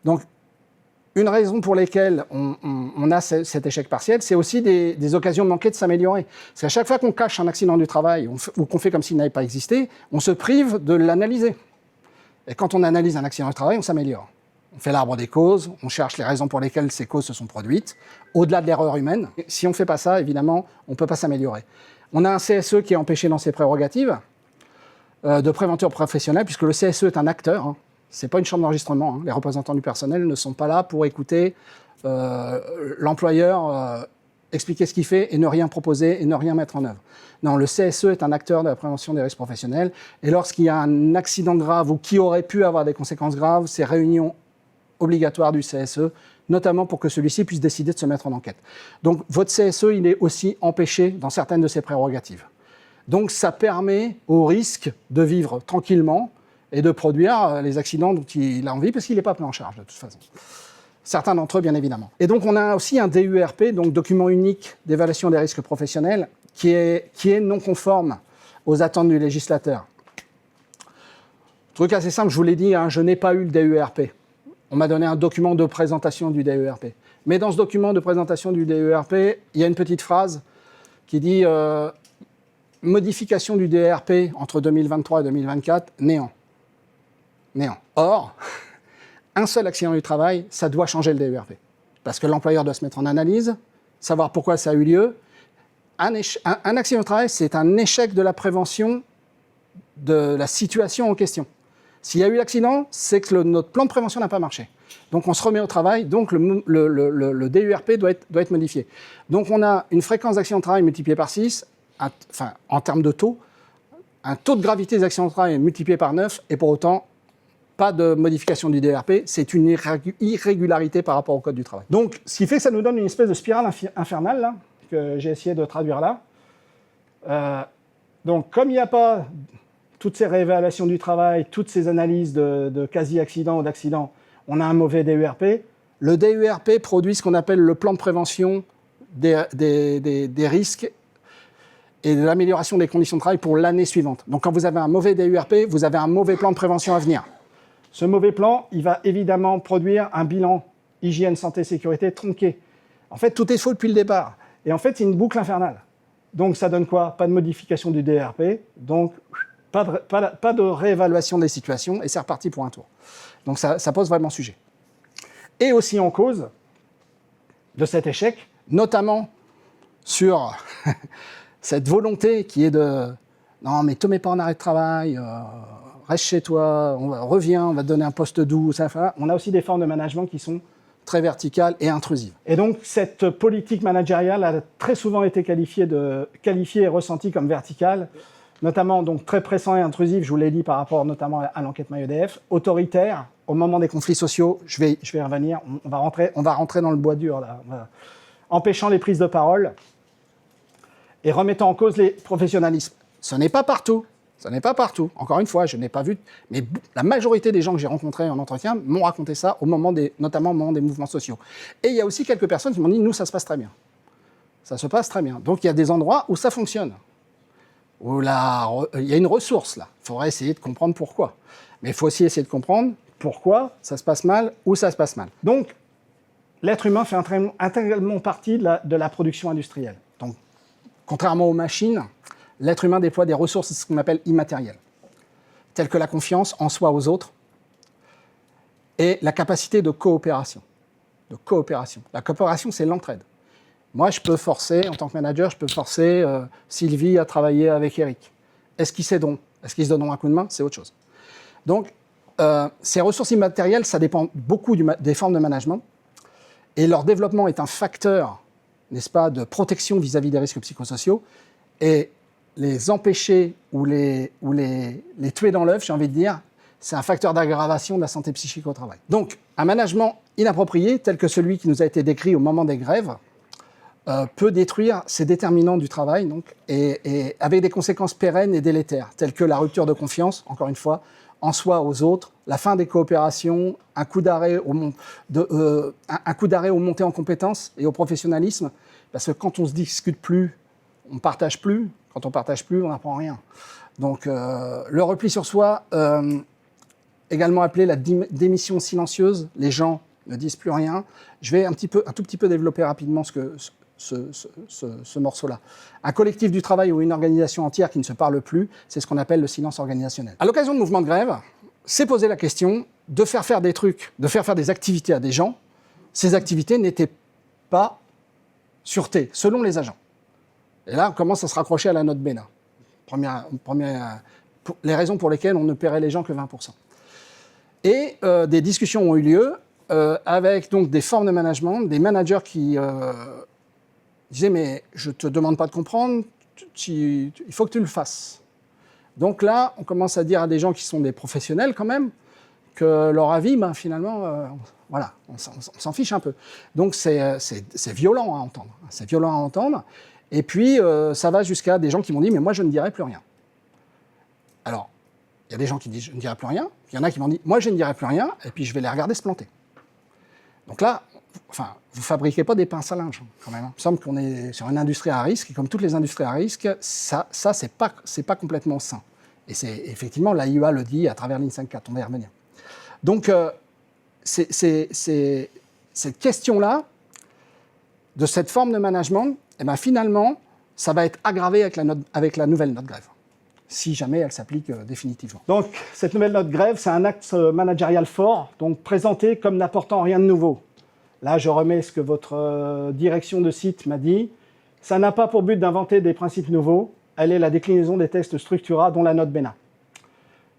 Donc, une raison pour lesquelles on a cet échec partiel, c'est aussi des occasions manquées de s'améliorer. Parce qu'à chaque fois qu'on cache un accident du travail ou qu'on fait comme s'il n'avait pas existé, on se prive de l'analyser. Et quand on analyse un accident du travail, on s'améliore. On fait l'arbre des causes, on cherche les raisons pour lesquelles ces causes se sont produites, au-delà de l'erreur humaine. Si on ne fait pas ça, évidemment, on ne peut pas s'améliorer. On a un CSE qui est empêché dans ses prérogatives de préventeur professionnel, puisque le CSE est un acteur. Ce n'est pas une chambre d'enregistrement. Les représentants du personnel ne sont pas là pour écouter l'employeur expliquer ce qu'il fait et ne rien proposer et ne rien mettre en œuvre. Non, le CSE est un acteur de la prévention des risques professionnels. Et lorsqu'il y a un accident grave ou qui aurait pu avoir des conséquences graves, c'est réunion obligatoire du CSE, notamment pour que celui-ci puisse décider de se mettre en enquête. Donc votre CSE, il est aussi empêché dans certaines de ses prérogatives. Donc ça permet au risque de vivre tranquillement et de produire les accidents dont il a envie, parce qu'il n'est pas pris en charge de toute façon. Certains d'entre eux, bien évidemment. Et donc on a aussi un DURP, donc document unique d'évaluation des risques professionnels, qui est non conforme aux attentes du législateur. Truc assez simple, je vous l'ai dit, je n'ai pas eu le DURP. On m'a donné un document de présentation du DURP. Mais dans ce document de présentation du DURP, il y a une petite phrase qui dit modification du DURP entre 2023 et 2024, néant. Néant. Or, un seul accident du travail, ça doit changer le DURP. Parce que l'employeur doit se mettre en analyse, savoir pourquoi ça a eu lieu. Un accident du travail, c'est un échec de la prévention de la situation en question. S'il y a eu l'accident, c'est que notre plan de prévention n'a pas marché. Donc on se remet au travail, donc le DURP doit être modifié. Donc on a une fréquence d'accident de travail multipliée par 6, en termes de taux, un taux de gravité des accidents de travail multiplié par 9, et pour autant, pas de modification du DURP, c'est une irrégularité par rapport au Code du travail. Donc ce qui fait que ça nous donne une espèce de spirale infernale, là, que j'ai essayé de traduire là. Donc comme il n'y a pas toutes ces réévaluations du travail, toutes ces analyses de quasi-accident ou d'accident, on a un mauvais DURP. Le DURP produit ce qu'on appelle le plan de prévention des risques et de l'amélioration des conditions de travail pour l'année suivante. Donc quand vous avez un mauvais DURP, vous avez un mauvais plan de prévention à venir. Ce mauvais plan, il va évidemment produire un bilan hygiène, santé, sécurité tronqué. En fait, tout est faux depuis le départ. Et en fait, c'est une boucle infernale. Donc ça donne quoi? Pas de modification du DURP, donc pas de réévaluation des situations, et c'est reparti pour un tour. Donc ça pose vraiment sujet. Et aussi en cause de cet échec, notamment sur cette volonté qui est de « non, mais te mets pas en arrêt de travail, reste chez toi, reviens, on va te donner un poste doux », on a aussi des formes de management qui sont très verticales et intrusives. Et donc cette politique managériale a très souvent été qualifiée et ressentie comme verticale, notamment donc très pressant et intrusif, je vous l'ai dit par rapport notamment à l'enquête MyEDF, autoritaire, au moment des conflits sociaux, je vais y revenir, on va rentrer dans le bois dur là, empêchant les prises de parole, et remettant en cause les professionnalismes. Ce n'est pas partout. Ce n'est pas partout. Encore une fois, je n'ai pas vu, mais la majorité des gens que j'ai rencontrés en entretien m'ont raconté ça, notamment au moment des mouvements sociaux. Et il y a aussi quelques personnes qui m'ont dit, nous, ça se passe très bien. Ça se passe très bien. Donc il y a des endroits où ça fonctionne, où il y a une ressource là. Il faudrait essayer de comprendre pourquoi. Mais il faut aussi essayer de comprendre pourquoi ça se passe mal, où ça se passe mal. Donc, l'être humain fait intégralement partie de la production industrielle. Donc, contrairement aux machines, l'être humain déploie des ressources, ce qu'on appelle immatérielles, telles que la confiance en soi aux autres et la capacité de coopération. La coopération, c'est l'entraide. Moi, je peux forcer, en tant que manager, Sylvie à travailler avec Eric. Est-ce qu'ils s'aideront? Est-ce qu'ils se donneront un coup de main? C'est autre chose. Donc, ces ressources immatérielles, ça dépend beaucoup des formes de management. Et leur développement est un facteur, n'est-ce pas, de protection vis-à-vis des risques psychosociaux. Et les empêcher ou les tuer dans l'œuf, j'ai envie de dire, c'est un facteur d'aggravation de la santé psychique au travail. Donc, un management inapproprié, tel que celui qui nous a été décrit au moment des grèves, peut détruire ces déterminants du travail, donc, et avec des conséquences pérennes et délétères, telles que la rupture de confiance, encore une fois, en soi aux autres, la fin des coopérations, un coup d'arrêt aux montées en compétences et au professionnalisme, parce que quand on se discute plus, on partage plus. Quand on partage plus, on n'apprend rien. Donc, le repli sur soi, également appelé la démission silencieuse, les gens ne disent plus rien. Je vais un tout petit peu développer rapidement ce morceau-là. Un collectif du travail ou une organisation entière qui ne se parle plus, c'est ce qu'on appelle le silence organisationnel. À l'occasion de mouvements de grève, s'est posé la question de faire des activités à des gens. Ces activités n'étaient pas sûreté, selon les agents. Et là, on commence à se raccrocher à la note BENA. Les raisons pour lesquelles on ne paierait les gens que 20%. Et des discussions ont eu lieu avec donc des formes de management, des managers qui disaient « mais je ne te demande pas de comprendre, il faut que tu le fasses ». Donc là, on commence à dire à des gens qui sont des professionnels quand même, que leur avis, finalement, voilà, on s'en fiche un peu. Donc c'est violent à entendre. C'est violent à entendre. Et puis, ça va jusqu'à des gens qui m'ont dit « mais moi, je ne dirai plus rien ». Alors, il y a des gens qui disent « je ne dirai plus rien ». Il y en a qui m'ont dit « moi, je ne dirai plus rien », et puis je vais les regarder se planter. Donc là, vous ne fabriquez pas des pinces à linge, quand même. Il me semble qu'on est sur une industrie à risque, et comme toutes les industries à risque, ça c'est pas complètement sain. Et c'est effectivement, l'AIEA le dit à travers l'IN54, on va y revenir. Donc, cette question-là, de cette forme de management, finalement, ça va être aggravé avec la nouvelle note grève, si jamais elle s'applique définitivement. Donc, cette nouvelle note grève, c'est un acte managérial fort, donc présenté comme n'apportant rien de nouveau. Là, je remets ce que votre direction de site m'a dit. Ça n'a pas pour but d'inventer des principes nouveaux. Elle est la déclinaison des textes Structura, dont la note BENA.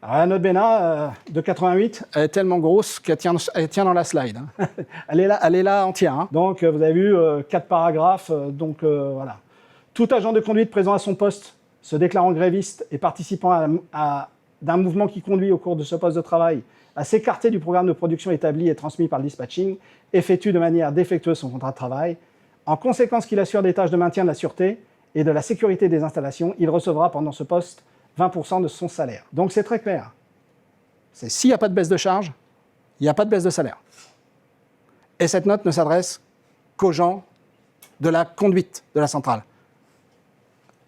Alors, la note BENA de 88, elle est tellement grosse qu'elle tient dans la slide. Hein. elle est là entière. Hein. Donc, vous avez vu 4 paragraphes. Voilà. Tout agent de conduite présent à son poste, se déclarant gréviste et participant d'un mouvement qui conduit au cours de ce poste de travail à s'écarter du programme de production établi et transmis par le dispatching, effectue de manière défectueuse son contrat de travail. En conséquence qu'il assure des tâches de maintien de la sûreté et de la sécurité des installations, il recevra pendant ce poste 20% de son salaire. Donc c'est très clair. S'il n'y a pas de baisse de charge, il n'y a pas de baisse de salaire. Et cette note ne s'adresse qu'aux gens de la conduite de la centrale.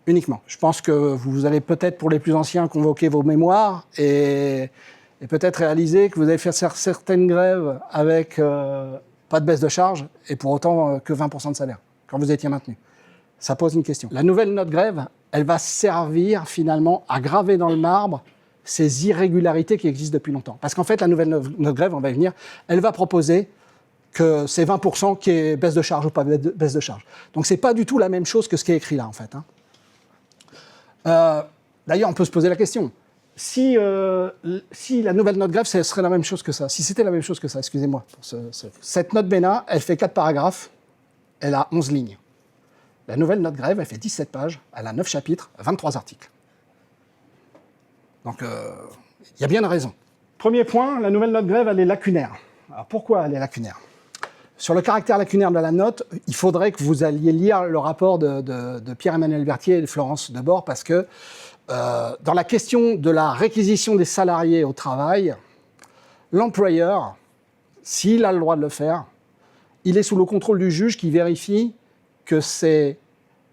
Uniquement. Je pense que vous allez peut-être, pour les plus anciens, convoquer vos mémoires et peut-être réaliser que vous avez fait certaines grèves avec pas de baisse de charge et pour autant que 20% de salaire, quand vous étiez maintenu. Ça pose une question. La nouvelle note grève, elle va servir finalement à graver dans le marbre ces irrégularités qui existent depuis longtemps. Parce qu'en fait, la nouvelle note grève, on va y venir, elle va proposer que c'est 20% qui est baisse de charge ou pas baisse de charge. Donc c'est pas du tout la même chose que ce qui est écrit là, en fait. Hein. D'ailleurs, on peut se poser la question. Si la nouvelle note grève, ce serait la même chose que ça, si c'était la même chose que ça, excusez-moi. Cette note BENA, elle fait 4 paragraphes, elle a 11 lignes. La nouvelle note grève, elle fait 17 pages, elle a 9 chapitres, 23 articles. Donc, il y a bien une raison. Premier point, la nouvelle note grève, elle est lacunaire. Alors, pourquoi elle est lacunaire? Sur le caractère lacunaire de la note, il faudrait que vous alliez lire le rapport de Pierre-Emmanuel Berthier et de Florence Debord, parce que dans la question de la réquisition des salariés au travail, l'employeur, s'il a le droit de le faire, il est sous le contrôle du juge qui vérifie que c'est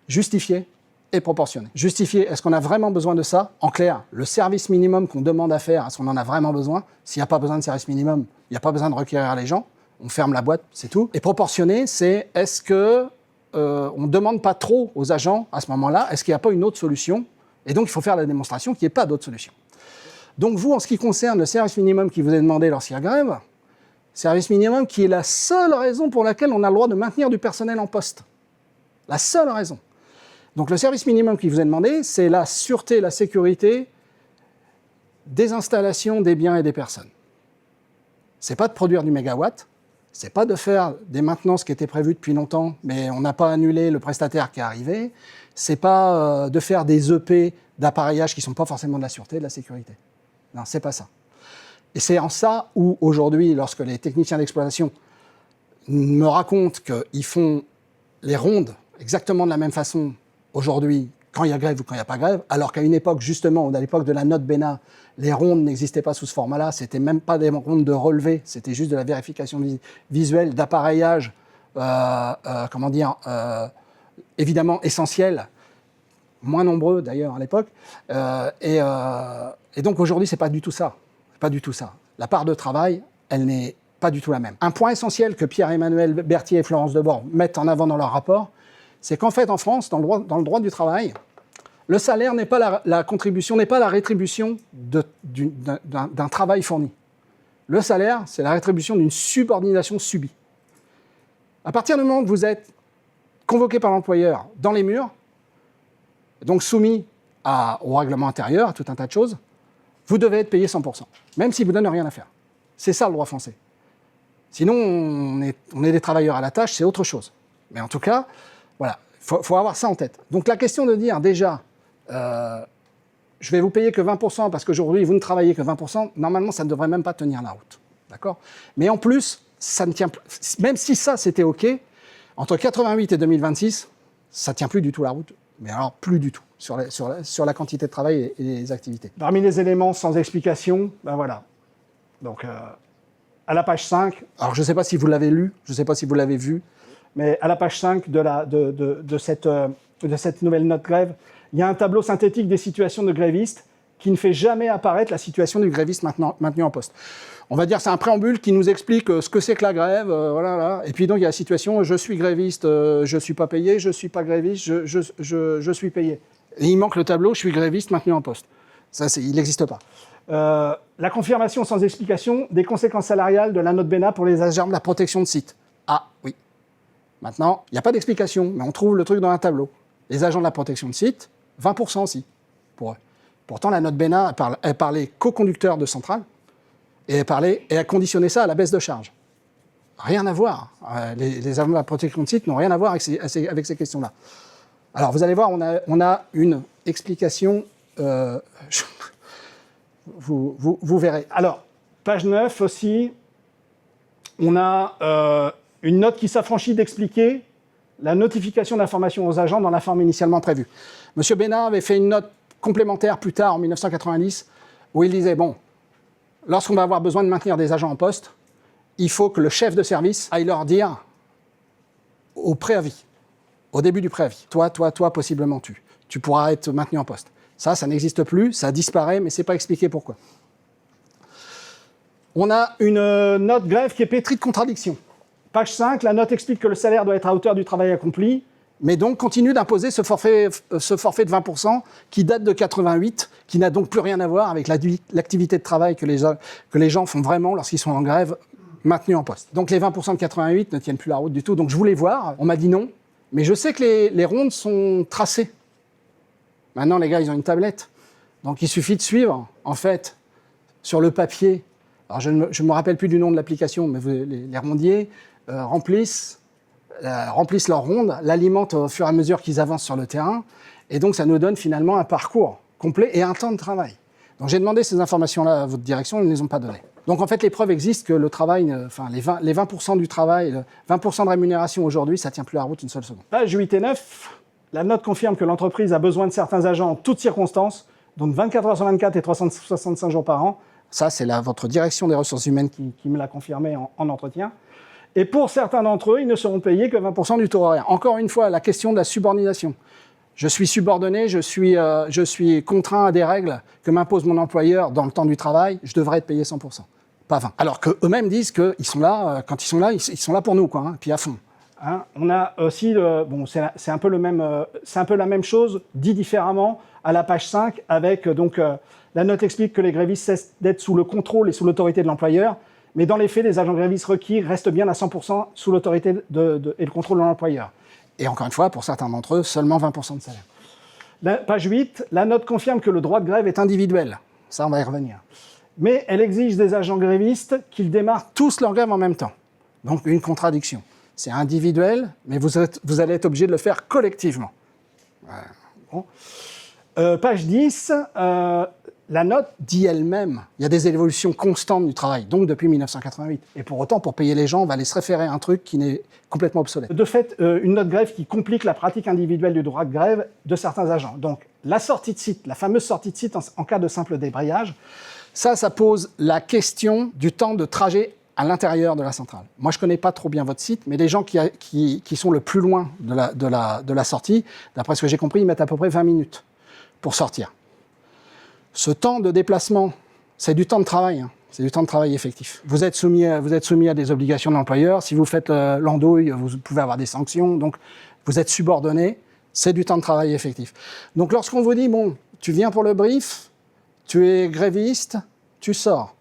justifié et proportionné. Justifié, est-ce qu'on a vraiment besoin de ça? En clair, le service minimum qu'on demande à faire, est-ce qu'on en a vraiment besoin? S'il n'y a pas besoin de service minimum, il n'y a pas besoin de requérir les gens. On ferme la boîte, c'est tout. Et proportionné, c'est est-ce que on ne demande pas trop aux agents à ce moment-là? Est-ce qu'il n'y a pas une autre solution? Et donc, il faut faire la démonstration qu'il n'y ait pas d'autre solution. Donc, vous, en ce qui concerne le service minimum qui vous est demandé lorsqu'il y a grève, service minimum qui est la seule raison pour laquelle on a le droit de maintenir du personnel en poste. La seule raison. Donc, le service minimum qui vous est demandé, c'est la sûreté, la sécurité des installations, des biens et des personnes. Ce n'est pas de produire du mégawatt, c'est pas de faire des maintenances qui étaient prévues depuis longtemps, mais on n'a pas annulé le prestataire qui est arrivé. C'est pas de faire des EP d'appareillage qui sont pas forcément de la sûreté, de la sécurité. Non, c'est pas ça. Et c'est en ça où, aujourd'hui, lorsque les techniciens d'exploitation me racontent qu'ils font les rondes exactement de la même façon aujourd'hui, quand il y a grève ou quand il n'y a pas grève, alors qu'à une époque, justement, à l'époque de la note BENA, les rondes n'existaient pas sous ce format-là, c'était même pas des rondes de relevé, c'était juste de la vérification visuelle, d'appareillage, évidemment essentiel, moins nombreux d'ailleurs à l'époque, et donc aujourd'hui, c'est pas du tout ça. C'est pas du tout ça. La part de travail, elle n'est pas du tout la même. Un point essentiel que Pierre-Emmanuel Berthier et Florence Debord mettent en avant dans leur rapport, c'est qu'en fait, en France, dans le droit du travail, le salaire n'est pas la contribution, n'est pas la rétribution d'un travail fourni. Le salaire, c'est la rétribution d'une subordination subie. À partir du moment où vous êtes convoqué par l'employeur dans les murs, donc soumis au règlement intérieur, à tout un tas de choses, vous devez être payé 100%, même si vous ne donnez rien à faire. C'est ça le droit français. Sinon, on est des travailleurs à la tâche, c'est autre chose. Mais en tout cas, voilà, il faut avoir ça en tête. Donc la question de dire déjà, je vais vous payer que 20% parce qu'aujourd'hui vous ne travaillez que 20%, normalement ça ne devrait même pas tenir la route. D'accord ? Mais en plus, ça ne tient plus, même si ça c'était OK, entre 88 et 2026, ça ne tient plus du tout la route. Mais alors plus du tout, sur la quantité de travail et les activités. Parmi les éléments sans explication, ben voilà. Donc à la page 5, alors je ne sais pas si vous l'avez lu, je ne sais pas si vous l'avez vu, mais à la page 5 de cette nouvelle note grève, il y a un tableau synthétique des situations de grévistes qui ne fait jamais apparaître la situation du gréviste maintenu en poste. On va dire c'est un préambule qui nous explique ce que c'est que la grève, voilà, là. Et puis donc il y a la situation, je suis gréviste, je ne suis pas payé, je ne suis pas gréviste, je suis payé. Et il manque le tableau, je suis gréviste maintenu en poste. Ça, il n'existe pas. La confirmation sans explication des conséquences salariales de la note BENA pour les agents de la protection de site. Ah oui. Maintenant, il n'y a pas d'explication, mais on trouve le truc dans un tableau. Les agents de la protection de site, 20% aussi, pour eux. Pourtant, la note BENA, elle parlait co-conducteurs de centrale, et elle a conditionné ça à la baisse de charge. Rien à voir. Les agents de la protection de site n'ont rien à voir avec ces questions-là. Alors, vous allez voir, on a une explication, vous verrez. Alors, page 9 aussi, on a une note qui s'affranchit d'expliquer la notification d'information aux agents dans la forme initialement prévue. Monsieur Bénard avait fait une note complémentaire plus tard, en 1990, où il disait, bon, lorsqu'on va avoir besoin de maintenir des agents en poste, il faut que le chef de service aille leur dire au préavis, au début du préavis, toi, possiblement tu pourras être maintenu en poste. Ça n'existe plus, ça disparaît, mais ce n'est pas expliqué pourquoi. On a une note grève qui est pétrie de contradictions. Page 5, la note explique que le salaire doit être à hauteur du travail accompli, mais donc continue d'imposer ce forfait de 20% qui date de 88, qui n'a donc plus rien à voir avec l'activité de travail que les gens font vraiment lorsqu'ils sont en grève, maintenus en poste. Donc les 20% de 88 ne tiennent plus la route du tout. Donc je voulais voir, on m'a dit non, mais je sais que les rondes sont tracées. Maintenant, les gars, ils ont une tablette. Donc il suffit de suivre, en fait, sur le papier. Alors je ne me rappelle plus du nom de l'application, mais les rondiers remplissent leur ronde, l'alimentent au fur et à mesure qu'ils avancent sur le terrain, et donc ça nous donne finalement un parcours complet et un temps de travail. Donc j'ai demandé ces informations-là à votre direction, ils ne les ont pas données. Donc en fait, les preuves existent que le travail, enfin les 20% du travail, 20% de rémunération aujourd'hui, ça ne tient plus la route une seule seconde. Page 8 et 9, la note confirme que l'entreprise a besoin de certains agents en toutes circonstances, donc 24 heures sur 24 et 365 jours par an. Ça, c'est votre direction des ressources humaines qui me l'a confirmé en entretien. Et pour certains d'entre eux, ils ne seront payés que 20% du taux horaire. Encore une fois, la question de la subordination. Je suis subordonné, je suis contraint à des règles que m'impose mon employeur dans le temps du travail, je devrais être payé 100%, pas 20%. Alors qu'eux-mêmes disent qu'ils sont là, quand ils sont là pour nous, quoi, hein, puis à fond. Hein, on a aussi, c'est un peu la même chose, dit différemment, à la page 5, avec la note explique que les grévistes cessent d'être sous le contrôle et sous l'autorité de l'employeur, mais dans les faits, les agents grévistes requis restent bien à 100% sous l'autorité et le contrôle de l'employeur. Et encore une fois, pour certains d'entre eux, seulement 20% de salaire. Page 8, la note confirme que le droit de grève est individuel. Ça, on va y revenir. Mais elle exige des agents grévistes qu'ils démarrent tous leur grève en même temps. Donc, une contradiction. C'est individuel, mais vous allez être obligé de le faire collectivement. Bon. Page 10, la note dit elle-même, il y a des évolutions constantes du travail, donc depuis 1988. Et pour autant, pour payer les gens, on va aller se référer à un truc qui n'est complètement obsolète. De fait, une note grève qui complique la pratique individuelle du droit de grève de certains agents. Donc, la sortie de site, la fameuse sortie de site en cas de simple débrayage, ça pose la question du temps de trajet à l'intérieur de la centrale. Moi, je ne connais pas trop bien votre site, mais les gens qui sont le plus loin de la sortie, d'après ce que j'ai compris, ils mettent à peu près 20 minutes pour sortir. Ce temps de déplacement, c'est du temps de travail, hein. C'est du temps de travail effectif. Vous êtes soumis à des obligations de l'employeur. Si vous faites l'andouille, vous pouvez avoir des sanctions. Donc, vous êtes subordonné, c'est du temps de travail effectif. Donc, lorsqu'on vous dit, bon, tu viens pour le brief, tu es gréviste, tu sors,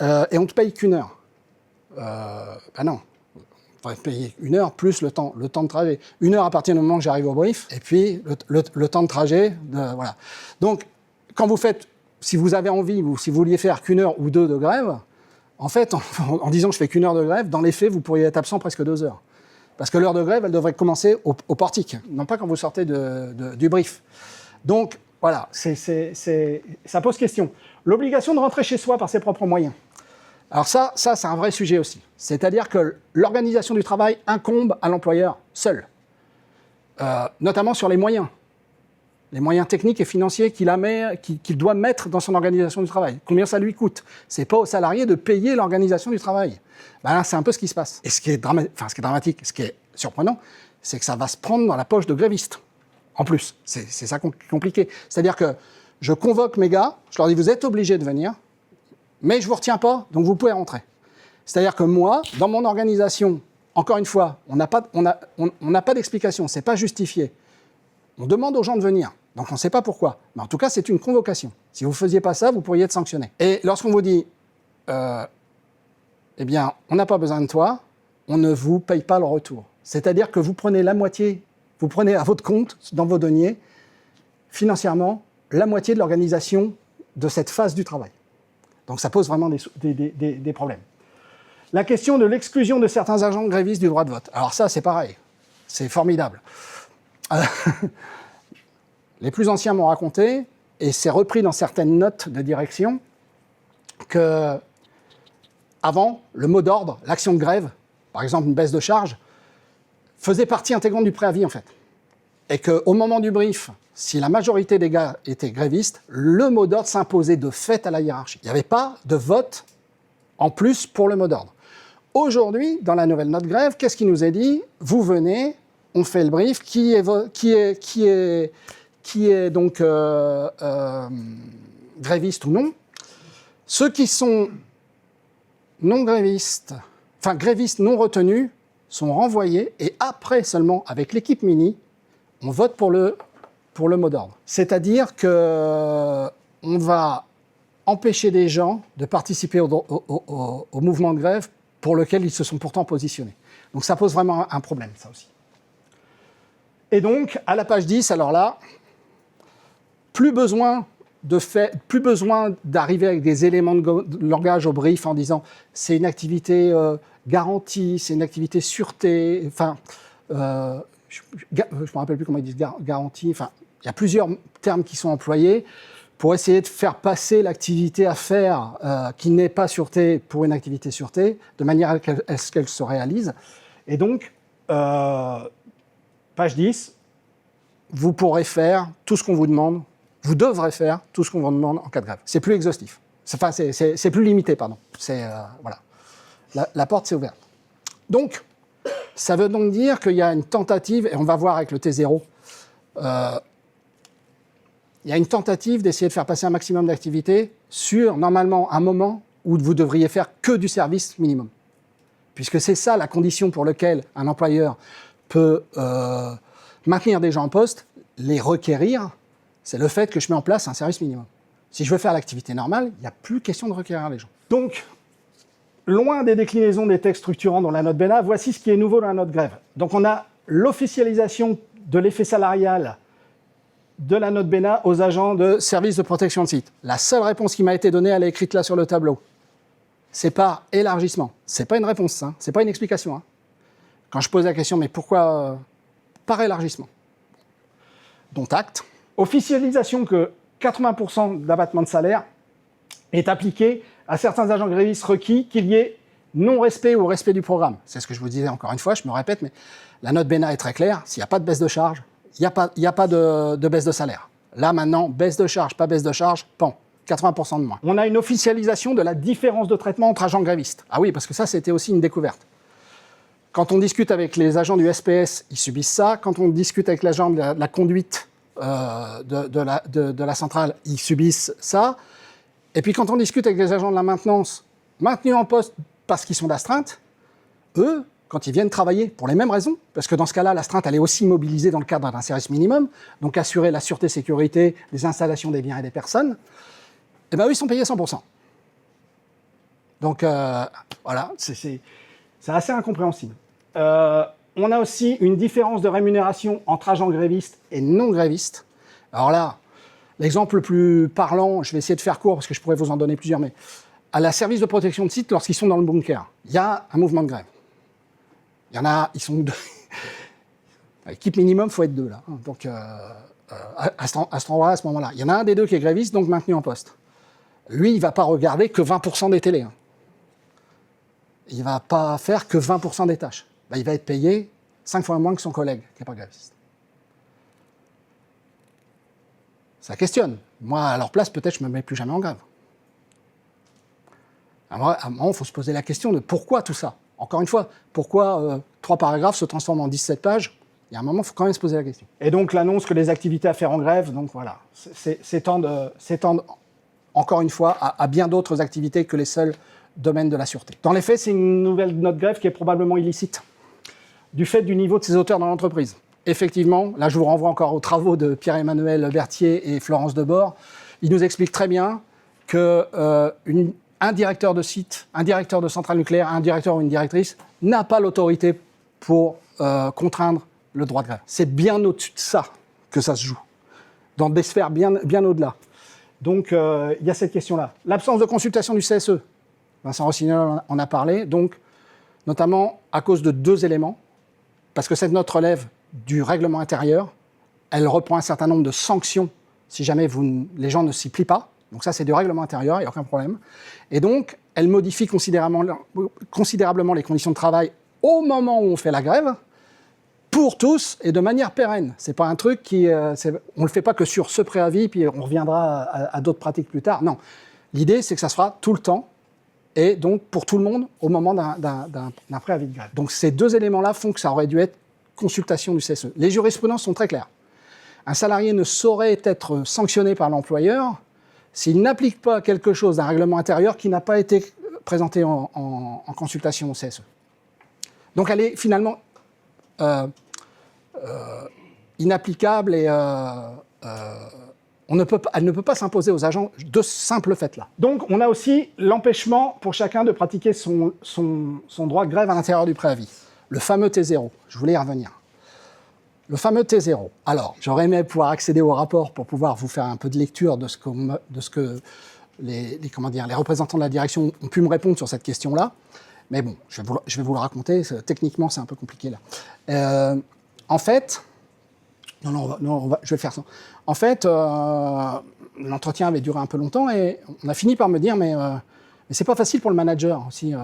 et on ne te paye qu'une heure. Ben non, on va te payer une heure plus le temps de trajet. Une heure à partir du moment que j'arrive au brief, et puis le temps de trajet, voilà. Donc, quand vous faites, si vous avez envie, ou si vous vouliez faire qu'une heure ou deux de grève, en fait, en disant que je fais qu'une heure de grève, dans les faits, vous pourriez être absent presque 2 heures. Parce que l'heure de grève, elle devrait commencer au portique, non pas quand vous sortez du brief. Donc, voilà, ça pose question. L'obligation de rentrer chez soi par ses propres moyens. Alors ça c'est un vrai sujet aussi. C'est-à-dire que l'organisation du travail incombe à l'employeur seul, notamment sur les moyens techniques et financiers qu'il doit mettre dans son organisation du travail. Combien ça lui coûte? C'est pas aux salariés de payer l'organisation du travail. Ben là, c'est un peu ce qui se passe. Et ce qui est dramatique, ce qui est surprenant, c'est que ça va se prendre dans la poche de grévistes. En plus, c'est ça qui est compliqué. C'est-à-dire que je convoque mes gars, je leur dis, vous êtes obligés de venir, mais je ne vous retiens pas, donc vous pouvez rentrer. C'est-à-dire que moi, dans mon organisation, encore une fois, on n'a pas d'explication, ce n'est pas justifié. On demande aux gens de venir, donc on ne sait pas pourquoi. Mais en tout cas, c'est une convocation. Si vous ne faisiez pas ça, vous pourriez être sanctionné. Et lorsqu'on vous dit, eh bien, on n'a pas besoin de toi, on ne vous paye pas le retour. C'est-à-dire que vous prenez la moitié, vous prenez à votre compte, dans vos deniers, financièrement, la moitié de l'organisation de cette phase du travail. Donc ça pose vraiment des problèmes. La question de l'exclusion de certains agents grévistes du droit de vote. Alors ça, c'est pareil. C'est formidable. Les plus anciens m'ont raconté, et c'est repris dans certaines notes de direction, que avant, le mot d'ordre, l'action de grève, par exemple une baisse de charge, faisait partie intégrante du préavis en fait. Et qu'au moment du brief, si la majorité des gars étaient grévistes, le mot d'ordre s'imposait de fait à la hiérarchie. Il n'y avait pas de vote en plus pour le mot d'ordre. Aujourd'hui, dans la nouvelle note grève, qu'est-ce qui nous est dit? Vous venez, on fait le brief, qui est donc gréviste ou non. Ceux qui sont non grévistes, enfin grévistes non retenus, sont renvoyés et après seulement, avec l'équipe mini, on vote pour le mot d'ordre. C'est-à-dire qu'on va empêcher des gens de participer au mouvement de grève pour lequel ils se sont pourtant positionnés. Donc ça pose vraiment un problème, ça aussi. Et donc, à la page 10, alors là, plus besoin d'arriver avec des éléments de langage au brief en disant c'est une activité garantie, c'est une activité sûreté, enfin, je ne me rappelle plus comment ils disent garantie, enfin, il y a plusieurs termes qui sont employés pour essayer de faire passer l'activité à faire qui n'est pas sûreté pour une activité sûreté, de manière à ce qu'elle se réalise. Et donc, page 10, vous pourrez faire tout ce qu'on vous demande, vous devrez faire tout ce qu'on vous demande en cas de grève. C'est plus exhaustif. Enfin, c'est plus limité, pardon. Voilà. La porte s'est ouverte. Donc, ça veut donc dire qu'il y a une tentative, et on va voir avec le T0, il y a une tentative d'essayer de faire passer un maximum d'activités sur, normalement, un moment où vous devriez faire que du service minimum. Puisque c'est ça la condition pour laquelle un employeur peut maintenir des gens en poste, les requérir, c'est le fait que je mets en place un service minimum. Si je veux faire l'activité normale, il n'y a plus question de requérir les gens. Donc, loin des déclinaisons des textes structurants dans la note BENA, voici ce qui est nouveau dans la note grève. Donc on a l'officialisation de l'effet salarial de la note BENA aux agents de services de protection de site. La seule réponse qui m'a été donnée, elle est écrite là sur le tableau. C'est pas élargissement. C'est pas une réponse, hein. C'est pas une explication. Hein. Quand je pose la question, mais pourquoi par élargissement? Dont acte. Officialisation que 80% d'abattement de salaire est appliqué à certains agents grévistes requis qu'il y ait non-respect ou respect du programme. C'est ce que je vous disais encore une fois, je me répète, mais la note BENA est très claire. S'il n'y a pas de baisse de charge, il n'y a pas de baisse de salaire. Là, maintenant, baisse de charge, pas baisse de charge, pan, 80% de moins. On a une officialisation de la différence de traitement entre agents grévistes. Ah oui, parce que ça, c'était aussi une découverte. Quand on discute avec les agents du SPS, ils subissent ça. Quand on discute avec l'agent de la conduite de la centrale, ils subissent ça. Et puis quand on discute avec les agents de la maintenance, maintenus en poste parce qu'ils sont d'astreinte, eux, quand ils viennent travailler, pour les mêmes raisons, parce que dans ce cas-là, l'astreinte, elle est aussi mobilisée dans le cadre d'un service minimum, donc assurer la sûreté-sécurité des installations des biens et des personnes, eh bien eux, ils sont payés 100%. Donc voilà, c'est assez incompréhensible. On a aussi une différence de rémunération entre agents grévistes et non grévistes. Alors là, l'exemple le plus parlant, je vais essayer de faire court parce que je pourrais vous en donner plusieurs, mais à la service de protection de site, lorsqu'ils sont dans le bunker, il y a un mouvement de grève. Il y en a, ils sont deux. Équipe minimum, il faut être deux là. Donc à cet endroit-là, à ce moment-là, il y en a un des deux qui est gréviste, donc maintenu en poste. Lui, il ne va pas regarder que 20% des télés. Il ne va pas faire que 20% des tâches. Ben, il va être payé 5 fois moins que son collègue qui n'est pas gréviste. Ça questionne. Moi, à leur place, peut-être je ne me mets plus jamais en grève. À un moment, il faut se poser la question de pourquoi tout ça. Encore une fois, pourquoi 3 paragraphes se transforment en 17 pages? Il y a un moment, il faut quand même se poser la question. Et donc, l'annonce que les activités à faire en grève, donc voilà, s'étendent encore une fois à bien d'autres activités que les seuls domaines de la sûreté. Dans les faits, c'est une nouvelle note grève qui est probablement illicite, du fait du niveau de ses auteurs dans l'entreprise. Effectivement, là je vous renvoie encore aux travaux de Pierre-Emmanuel Berthier et Florence Debord. Ils nous expliquent très bien que un directeur de site, un directeur de centrale nucléaire, un directeur ou une directrice n'a pas l'autorité pour contraindre le droit de grève. C'est bien au-dessus de ça que ça se joue, dans des sphères bien au-delà. Donc il y a cette question-là. L'absence de consultation du CSE, Vincent Rossignol en a parlé, donc notamment à cause de 2 éléments, parce que cette note relève du règlement intérieur, elle reprend un certain nombre de sanctions si jamais les gens ne s'y plient pas. Donc ça, c'est du règlement intérieur, il n'y a aucun problème. Et donc, elle modifie considérablement les conditions de travail au moment où on fait la grève, pour tous et de manière pérenne. C'est pas un truc on ne le fait pas que sur ce préavis, puis on reviendra à d'autres pratiques plus tard. Non. L'idée, c'est que ça se fera tout le temps, et donc pour tout le monde, au moment d'un préavis de grève. Donc ces 2 éléments-là font que ça aurait dû être consultation du CSE. Les jurisprudences sont très claires. Un salarié ne saurait être sanctionné par l'employeur s'il n'applique pas quelque chose d'un règlement intérieur qui n'a pas été présenté en consultation au CSE. Donc elle est finalement inapplicable et elle ne peut pas s'imposer aux agents de ce simple fait-là. Donc on a aussi l'empêchement pour chacun de pratiquer son droit de grève à l'intérieur du préavis. Le fameux T0, je voulais y revenir. Le fameux T0. Alors, j'aurais aimé pouvoir accéder au rapport pour pouvoir vous faire un peu de lecture de ce que les représentants de la direction ont pu me répondre sur cette question-là. Mais bon, je vais vous le raconter. Techniquement, c'est un peu compliqué là. En fait, je vais faire ça. En fait, l'entretien avait duré un peu longtemps et on a fini par me dire mais c'est pas facile pour le manager aussi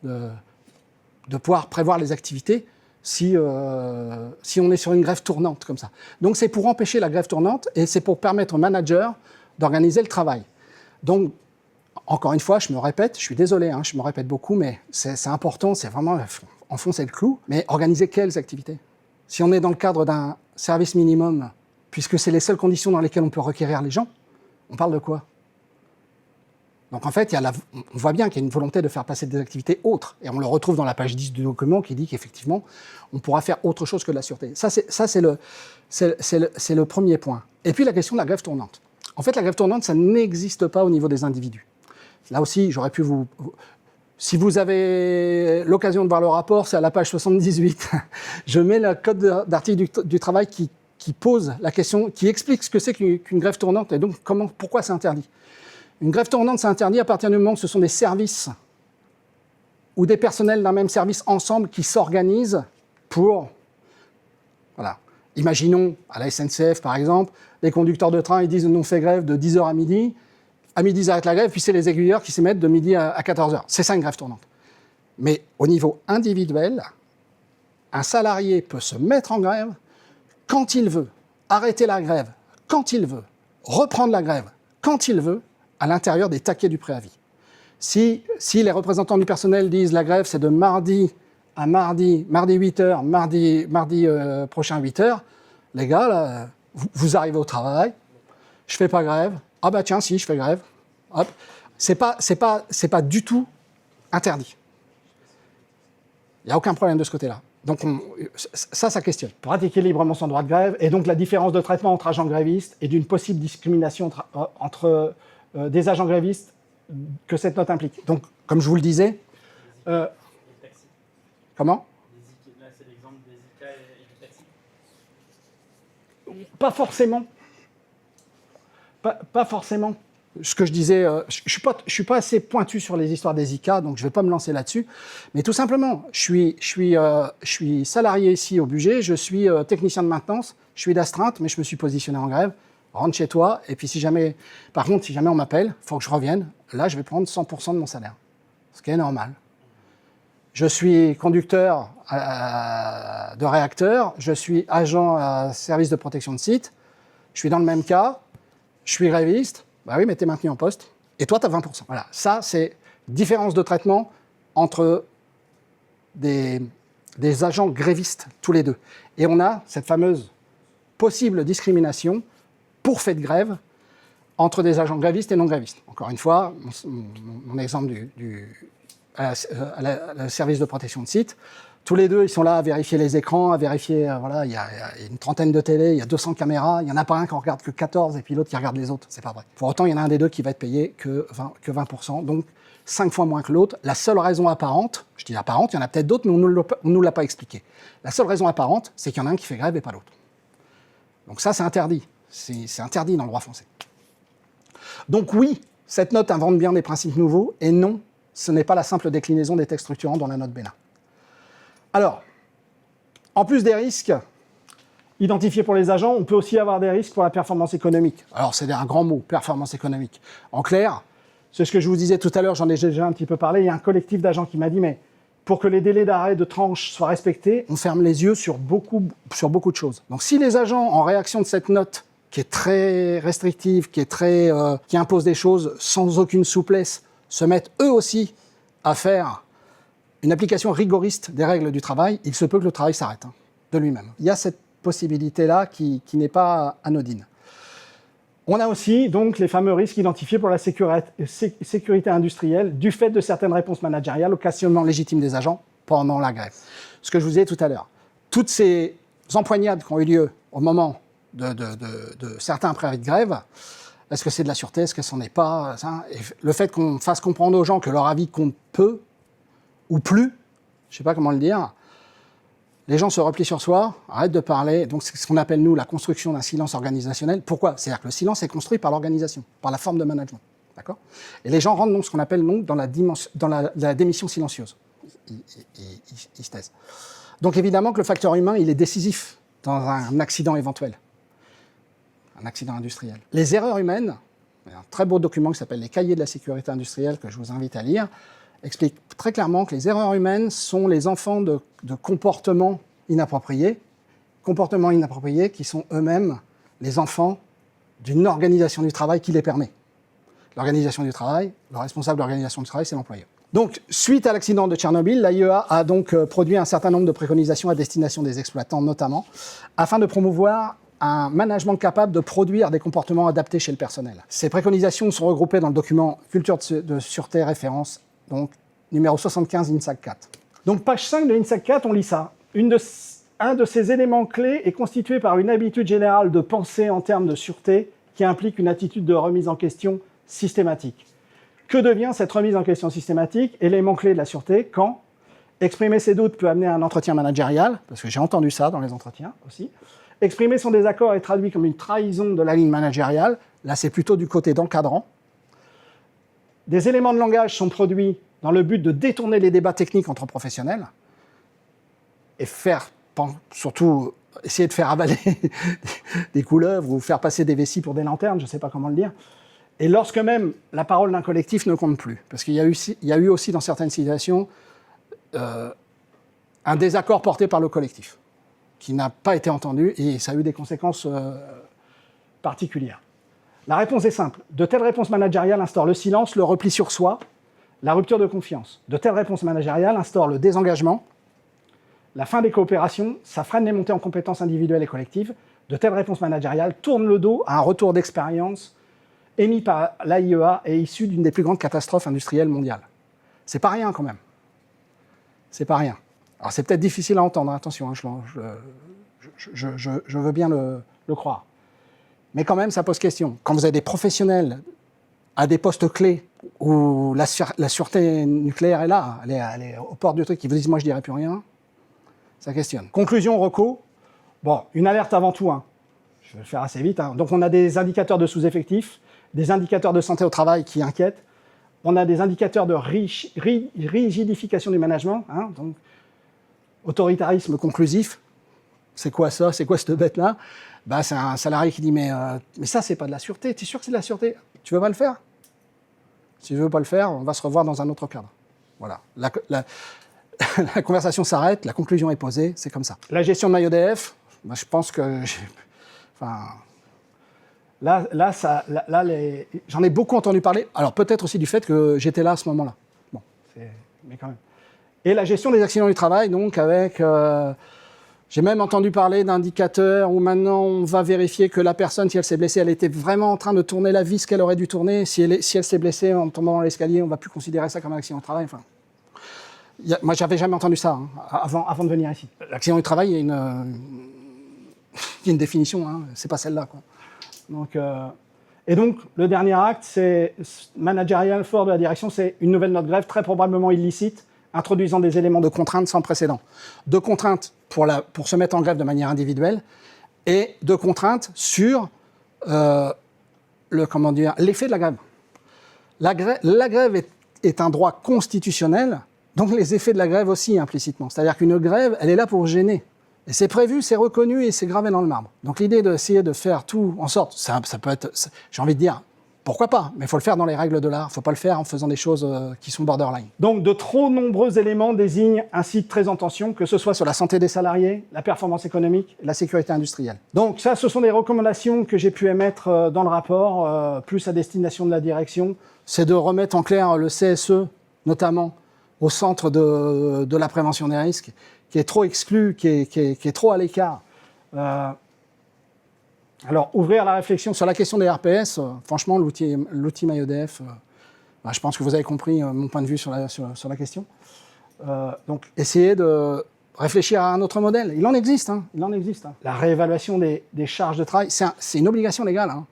de pouvoir prévoir les activités si on est sur une grève tournante comme ça. Donc c'est pour empêcher la grève tournante et c'est pour permettre au manager d'organiser le travail. Donc, encore une fois, je me répète, je suis désolé, je me répète beaucoup, mais c'est important, c'est vraiment enfoncer le clou. Mais organiser quelles activités? Si on est dans le cadre d'un service minimum, puisque c'est les seules conditions dans lesquelles on peut requérir les gens, on parle de quoi? Donc en fait, on voit bien qu'il y a une volonté de faire passer des activités autres. Et on le retrouve dans la page 10 du document qui dit qu'effectivement, on pourra faire autre chose que de la sûreté. Ça, c'est le premier point. Et puis la question de la grève tournante. En fait, la grève tournante, ça n'existe pas au niveau des individus. Là aussi, j'aurais pu vous... Si vous avez l'occasion de voir le rapport, c'est à la page 78. Je mets le code d'article du travail qui pose la question, qui explique ce que c'est qu'une grève tournante et donc pourquoi c'est interdit. Une grève tournante, c'est interdit à partir du moment où ce sont des services ou des personnels d'un même service ensemble qui s'organisent pour... Voilà. Imaginons, à la SNCF par exemple, les conducteurs de train, ils disent on fait grève de 10h à midi. À midi, ils arrêtent la grève, puis c'est les aiguilleurs qui s'y mettent de midi à 14h. C'est ça une grève tournante. Mais au niveau individuel, un salarié peut se mettre en grève quand il veut, arrêter la grève quand il veut, reprendre la grève quand il veut, à l'intérieur des taquets du préavis. Si les représentants du personnel disent la grève c'est de mardi à mardi 8h, mardi prochain 8h, les gars, là, vous arrivez au travail, je fais pas grève, ah bah tiens si, je fais grève, hop, c'est pas du tout interdit. Il n'y a aucun problème de ce côté-là. Donc ça questionne. Pratiquer librement son droit de grève, et donc la différence de traitement entre agents grévistes et d'une possible discrimination entre des agents grévistes que cette note implique. Donc, comme je vous le disais... comment? Là, c'est l'exemple des ICA et du taxi. Pas forcément. Pas forcément. Ce que je disais, je suis pas assez pointu sur les histoires des ICA, donc je ne vais pas me lancer là-dessus. Mais tout simplement, je suis salarié ici au budget, je suis technicien de maintenance, je suis d'astreinte, mais je me suis positionné en grève. Rentre chez toi, et puis par contre, si jamais on m'appelle, il faut que je revienne, là, je vais prendre 100% de mon salaire. Ce qui est normal. Je suis conducteur de réacteur, je suis agent à service de protection de site, je suis dans le même cas, je suis gréviste, bah oui, mais tu es maintenu en poste, et toi, tu as 20%. Voilà, ça, c'est différence de traitement entre des agents grévistes, tous les deux. Et on a cette fameuse possible discrimination pour fait de grève entre des agents grévistes et non grévistes. Encore une fois, mon exemple à la service de protection de site, tous les deux, ils sont là à vérifier les écrans, à vérifier, voilà, il y a une trentaine de télé, il y a 200 caméras, il n'y en a pas un qui en regarde que 14 et puis l'autre qui regarde les autres, c'est pas vrai. Pour autant, il y en a un des deux qui va être payé que 20%, donc 5 fois moins que l'autre. La seule raison apparente, je dis apparente, il y en a peut-être d'autres, mais on ne nous l'a pas expliqué. La seule raison apparente, c'est qu'il y en a un qui fait grève et pas l'autre. Donc ça, c'est interdit. C'est interdit dans le droit français. Donc oui, cette note invente bien des principes nouveaux, et non, ce n'est pas la simple déclinaison des textes structurants dans la note Bénin. Alors, en plus des risques identifiés pour les agents, on peut aussi avoir des risques pour la performance économique. Alors, c'est un grand mot, performance économique. En clair, c'est ce que je vous disais tout à l'heure, j'en ai déjà un petit peu parlé, il y a un collectif d'agents qui m'a dit, mais pour que les délais d'arrêt de tranche soient respectés, on ferme les yeux sur beaucoup de choses. Donc si les agents, en réaction de cette note, qui est très restrictive, qui impose des choses sans aucune souplesse, se mettent eux aussi à faire une application rigoriste des règles du travail, il se peut que le travail s'arrête de lui-même. Il y a cette possibilité-là qui n'est pas anodine. On a aussi donc les fameux risques identifiés pour la sécurité industrielle du fait de certaines réponses managériales au questionnement légitime des agents pendant la grève. Ce que je vous disais tout à l'heure, toutes ces empoignades qui ont eu lieu au moment de certains préavis de grève, est-ce que c'est de la sûreté, est-ce que ce n'en est pas ça, et le fait qu'on fasse comprendre aux gens que leur avis compte peu ou plus, je ne sais pas comment le dire, les gens se replient sur soi, arrêtent de parler, donc c'est ce qu'on appelle nous la construction d'un silence organisationnel. Pourquoi? C'est-à-dire que le silence est construit par l'organisation, par la forme de management. D'accord? Et les gens rentrent donc ce qu'on appelle donc dans la démission silencieuse. Ils se taisent. Donc évidemment que le facteur humain, il est décisif dans un accident éventuel. un accident industriel. Les erreurs humaines, il y a un très beau document qui s'appelle les cahiers de la sécurité industrielle que je vous invite à lire, explique très clairement que les erreurs humaines sont les enfants de comportements inappropriés qui sont eux-mêmes les enfants d'une organisation du travail qui les permet. L'organisation du travail, le responsable de l'organisation du travail, c'est l'employeur. Donc, suite à l'accident de Tchernobyl, l'AIEA a donc produit un certain nombre de préconisations à destination des exploitants notamment, afin de promouvoir un management capable de produire des comportements adaptés chez le personnel. Ces préconisations sont regroupées dans le document Culture de sûreté référence, donc numéro 75 INSAC 4. Donc, page 5 de l'INSAC 4, on lit ça. Un de ces éléments clés est constitué par une habitude générale de penser en termes de sûreté qui implique une attitude de remise en question systématique. Que devient cette remise en question systématique, élément clé de la sûreté, quand exprimer ses doutes peut amener à un entretien managérial, parce que j'ai entendu ça dans les entretiens aussi. Exprimer son désaccord est traduit comme une trahison de la ligne managériale, là c'est plutôt du côté d'encadrant. Des éléments de langage sont produits dans le but de détourner les débats techniques entre professionnels et surtout essayer de faire avaler des couleuvres ou faire passer des vessies pour des lanternes, je ne sais pas comment le dire. Et lorsque même la parole d'un collectif ne compte plus, parce qu'il y a eu aussi dans certaines situations un désaccord porté par le collectif, qui n'a pas été entendu, et ça a eu des conséquences particulières. La réponse est simple. De telles réponses managériales instaurent le silence, le repli sur soi, la rupture de confiance. De telles réponses managériales instaurent le désengagement, la fin des coopérations, ça freine les montées en compétences individuelles et collectives. De telles réponses managériales tournent le dos à un retour d'expérience émis par l'AIEA et issu d'une des plus grandes catastrophes industrielles mondiales. C'est pas rien quand même. C'est pas rien. Alors c'est peut-être difficile à entendre, attention, hein, je veux bien le croire. Mais quand même, ça pose question. Quand vous avez des professionnels à des postes clés où la sûreté nucléaire est là, elle est aux portes du truc, qui vous disent « moi je dirai plus rien », ça questionne. Conclusion, reco. Bon, une alerte avant tout. Hein. Je vais le faire assez vite. Hein. Donc on a des indicateurs de sous-effectifs, des indicateurs de santé au travail qui inquiètent. On a des indicateurs de rigidification du management. Hein. Donc, autoritarisme conclusif. C'est quoi ça? C'est quoi cette bête-là? Bah, c'est un salarié qui dit mais ça, c'est pas de la sûreté. Tu es sûr que c'est de la sûreté? Tu veux pas le faire? Si tu veux pas le faire, on va se revoir dans un autre cadre. Voilà. La conversation s'arrête, la conclusion est posée, c'est comme ça. La gestion de MyEDF, bah, je pense que... j'en ai beaucoup entendu parler. Alors peut-être aussi du fait que j'étais là à ce moment-là. Bon, mais quand même. Et la gestion des accidents du travail, donc avec... j'ai même entendu parler d'indicateurs où maintenant on va vérifier que la personne, si elle s'est blessée, elle était vraiment en train de tourner la vis qu'elle aurait dû tourner. Si elle s'est blessée en tombant dans l'escalier, on ne va plus considérer ça comme un accident du travail. Enfin, moi, j'avais jamais entendu ça hein, avant de venir ici. L'accident du travail, il y a une définition, hein, c'est pas celle-là, quoi. Donc, et donc, le dernier acte, c'est managérial fort de la direction, c'est une nouvelle note grève, très probablement illicite, introduisant des éléments de contrainte sans précédent. De contrainte pour se mettre en grève de manière individuelle et de contrainte sur l'effet de la grève. La grève est un droit constitutionnel, donc les effets de la grève aussi implicitement. C'est-à-dire qu'une grève, elle est là pour gêner. Et c'est prévu, c'est reconnu et c'est gravé dans le marbre. Donc l'idée d'essayer de faire tout en sorte, ça peut être, j'ai envie de dire, pourquoi pas, mais il faut le faire dans les règles de l'art, il ne faut pas le faire en faisant des choses qui sont borderline. Donc de trop nombreux éléments désignent un site très en tension, que ce soit sur la santé des salariés, la performance économique, la sécurité industrielle. Donc ça, ce sont des recommandations que j'ai pu émettre dans le rapport, plus à destination de la direction, c'est de remettre en clair le CSE, notamment au centre de la prévention des risques, qui est trop exclu, qui est trop à l'écart. Alors, ouvrir la réflexion sur la question des RPS, franchement, l'outil MyEDF, je pense que vous avez compris mon point de vue sur la question. Donc, essayer de réfléchir à un autre modèle. Il en existe. Hein. La réévaluation des charges de travail, c'est une obligation légale. Hein.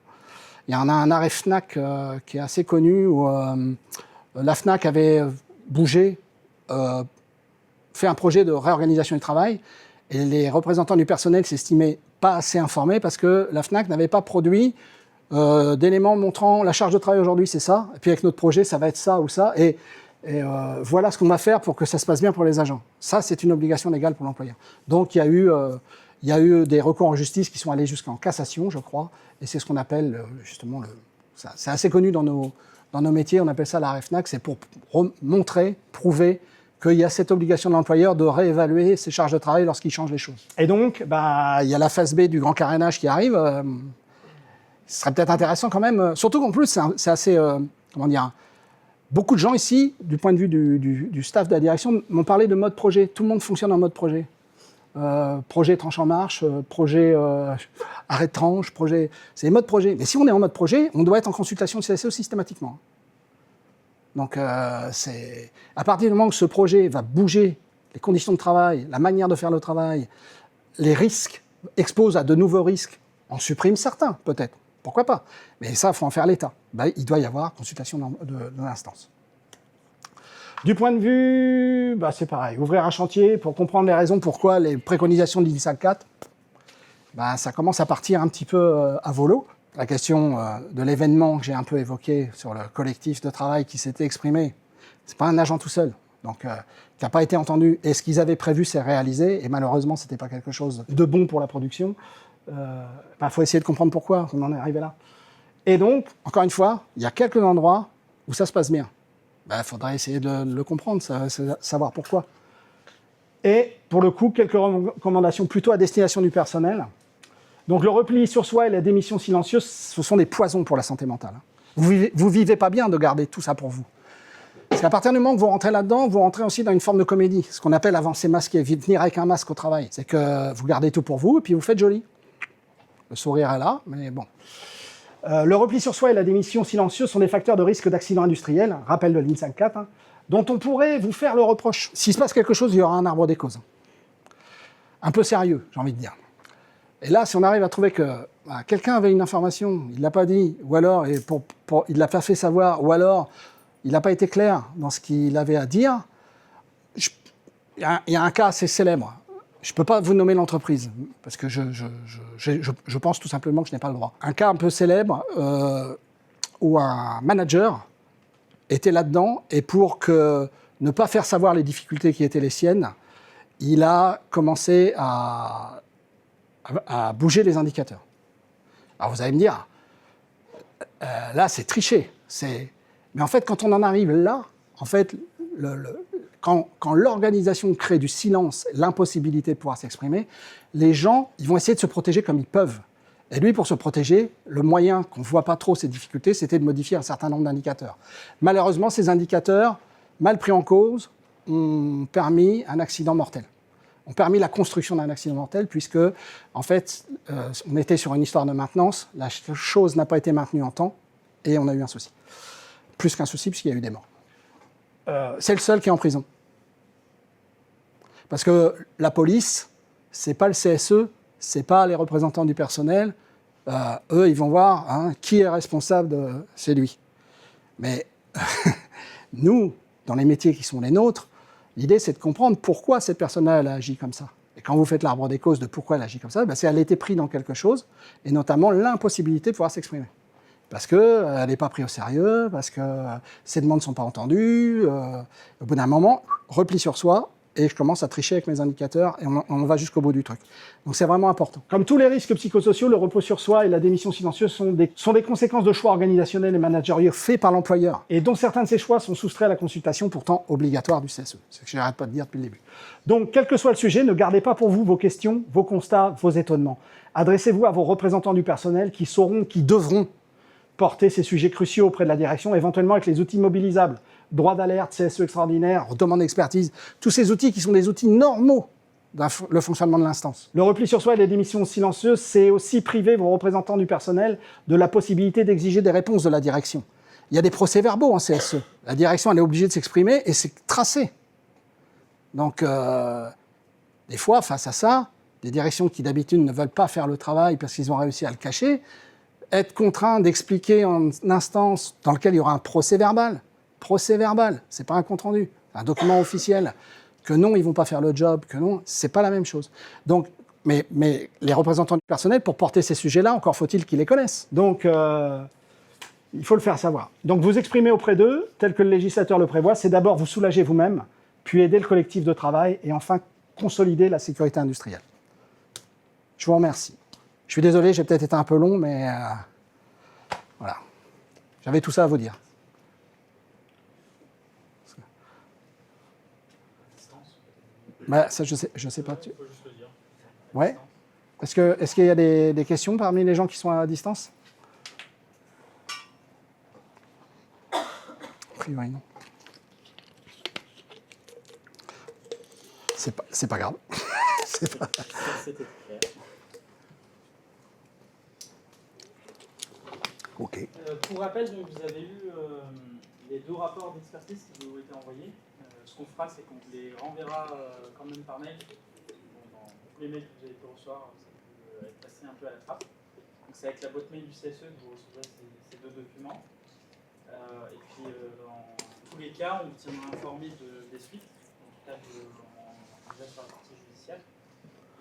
Il y en a un arrêt FNAC qui est assez connu, où la FNAC avait bougé, fait un projet de réorganisation du travail, et les représentants du personnel s'estimaient pas assez informés parce que la FNAC n'avait pas produit d'éléments montrant la charge de travail aujourd'hui, c'est ça, et puis avec notre projet, ça va être ça ou ça, et voilà ce qu'on va faire pour que ça se passe bien pour les agents. Ça, c'est une obligation légale pour l'employeur. Donc, il y a eu Il y a eu des recours en justice qui sont allés jusqu'en cassation, je crois, et c'est ce qu'on appelle justement, c'est assez connu dans nos métiers, on appelle ça la RFNAC, c'est pour montrer, prouver qu'il y a cette obligation de l'employeur de réévaluer ses charges de travail lorsqu'il change les choses. Et donc, il y a la phase B du grand carénage qui arrive. Ce serait peut-être intéressant quand même, surtout qu'en plus, c'est assez, comment dire, beaucoup de gens ici, du point de vue du staff de la direction, m'ont parlé de mode projet. Tout le monde fonctionne en mode projet. Projet tranche en marche, projet arrêt de tranche, projet... C'est mode projet. Mais si on est en mode projet, on doit être en consultation de CSE systématiquement. Donc, à partir du moment que ce projet va bouger les conditions de travail, la manière de faire le travail, les risques, expose à de nouveaux risques, on supprime certains, peut-être. Pourquoi pas? Mais ça, il faut en faire l'état. Il doit y avoir consultation de l'instance. Du point de vue, c'est pareil. Ouvrir un chantier pour comprendre les raisons pourquoi les préconisations de l'INSAC 4, ça commence à partir un petit peu à volo. La question de l'événement que j'ai un peu évoqué sur le collectif de travail qui s'était exprimé, c'est pas un agent tout seul, donc qui n'a pas été entendu. Et ce qu'ils avaient prévu, c'est réalisé, et malheureusement, c'était pas quelque chose de bon pour la production. Faut essayer de comprendre pourquoi on en est arrivé là. Et donc, encore une fois, il y a quelques endroits où ça se passe bien. Faudrait essayer de le comprendre, savoir pourquoi. Et pour le coup, quelques recommandations plutôt à destination du personnel. Donc le repli sur soi et la démission silencieuse, ce sont des poisons pour la santé mentale. Vous vivez pas bien de garder tout ça pour vous. Parce qu'à partir du moment que vous rentrez là-dedans, vous rentrez aussi dans une forme de comédie, ce qu'on appelle avancée masquée, venir avec un masque au travail. C'est que vous gardez tout pour vous et puis vous faites joli. Le sourire est là, mais bon. Le repli sur soi et la démission silencieuse sont des facteurs de risque d'accident industriel, rappel de l'INSAC 4, dont on pourrait vous faire le reproche. S'il se passe quelque chose, il y aura un arbre des causes. Un peu sérieux, j'ai envie de dire. Et là, si on arrive à trouver que quelqu'un avait une information, il ne l'a pas dit, ou alors il ne l'a pas fait savoir, ou alors il n'a pas été clair dans ce qu'il avait à dire, il y a un cas assez célèbre. Je ne peux pas vous nommer l'entreprise, parce que je pense tout simplement que je n'ai pas le droit. Un cas un peu célèbre où un manager était là-dedans, et pour ne pas faire savoir les difficultés qui étaient les siennes, il a commencé à bouger les indicateurs. Alors vous allez me dire, là c'est tricher. Mais en fait, quand on en arrive là, en fait, quand l'organisation crée du silence, l'impossibilité de pouvoir s'exprimer, les gens, ils vont essayer de se protéger comme ils peuvent. Et lui, pour se protéger, le moyen qu'on ne voit pas trop ces difficultés, c'était de modifier un certain nombre d'indicateurs. Malheureusement, ces indicateurs, mal pris en cause, ont permis un accident mortel. Ont permis la construction d'un accident mortel, puisque, en fait, on était sur une histoire de maintenance, la chose n'a pas été maintenue en temps, et on a eu un souci. Plus qu'un souci, puisqu'il y a eu des morts. C'est le seul qui est en prison. Parce que la police, c'est pas le CSE, c'est pas les représentants du personnel. Eux, ils vont voir qui est responsable c'est lui. Mais nous, dans les métiers qui sont les nôtres, l'idée, c'est de comprendre pourquoi cette personne-là, elle a agi comme ça. Et quand vous faites l'arbre des causes de pourquoi elle agit comme ça, c'est qu'elle a été prise dans quelque chose, et notamment l'impossibilité de pouvoir s'exprimer. Parce qu'elle n'est pas prise au sérieux, parce que ses demandes ne sont pas entendues. Au bout d'un moment, repli sur soi, et je commence à tricher avec mes indicateurs, et on va jusqu'au bout du truc. Donc c'est vraiment important. Comme tous les risques psychosociaux, le repos sur soi et la démission silencieuse sont des conséquences de choix organisationnels et managériaux faits par l'employeur, et dont certains de ces choix sont soustraits à la consultation pourtant obligatoire du CSE. C'est ce que je n'arrête pas de dire depuis le début. Donc, quel que soit le sujet, ne gardez pas pour vous vos questions, vos constats, vos étonnements. Adressez-vous à vos représentants du personnel qui sauront, qui devront porter ces sujets cruciaux auprès de la direction, éventuellement avec les outils mobilisables, droit d'alerte, CSE extraordinaire, demande d'expertise, tous ces outils qui sont des outils normaux dans le fonctionnement de l'instance. Le repli sur soi et les démissions silencieuses, c'est aussi priver vos représentants du personnel de la possibilité d'exiger des réponses de la direction. Il y a des procès-verbaux en CSE. La direction, elle est obligée de s'exprimer et c'est tracé. Donc, des fois, face à ça, des directions qui d'habitude ne veulent pas faire le travail parce qu'ils ont réussi à le cacher, être contraint d'expliquer en instance dans lequel il y aura un procès-verbal. Procès-verbal, c'est pas un compte-rendu, un document officiel. Que non, ils vont pas faire le job, que non, c'est pas la même chose. Donc, mais les représentants du personnel, pour porter ces sujets-là, encore faut-il qu'ils les connaissent. Donc, il faut le faire savoir. Donc, vous exprimer auprès d'eux, tel que le législateur le prévoit, c'est d'abord vous soulager vous-même, puis aider le collectif de travail, et enfin consolider la sécurité industrielle. Je vous remercie. Je suis désolé, j'ai peut-être été un peu long, mais voilà. J'avais tout ça à vous dire. Bah, ça, je sais pas. Il faut juste le dire. Ouais. Est-ce qu'il y a des questions parmi les gens qui sont à distance? A priori, non. C'est pas grave. C'est pas... C'était clair. Ok. Pour rappel, donc, vous avez eu les 2 rapports d'expertise qui vous ont été envoyés. Ce qu'on fera, c'est qu'on vous les renverra quand même par mail. Bon, dans tous les mails que vous avez pu recevoir, ça peut être passé un peu à la trappe. Donc c'est avec la boîte mail du CSE que vous recevrez ces 2 documents. Et puis dans tous les cas, on vous tiendra informé des suites, en tout cas déjà sur la partie judiciaire,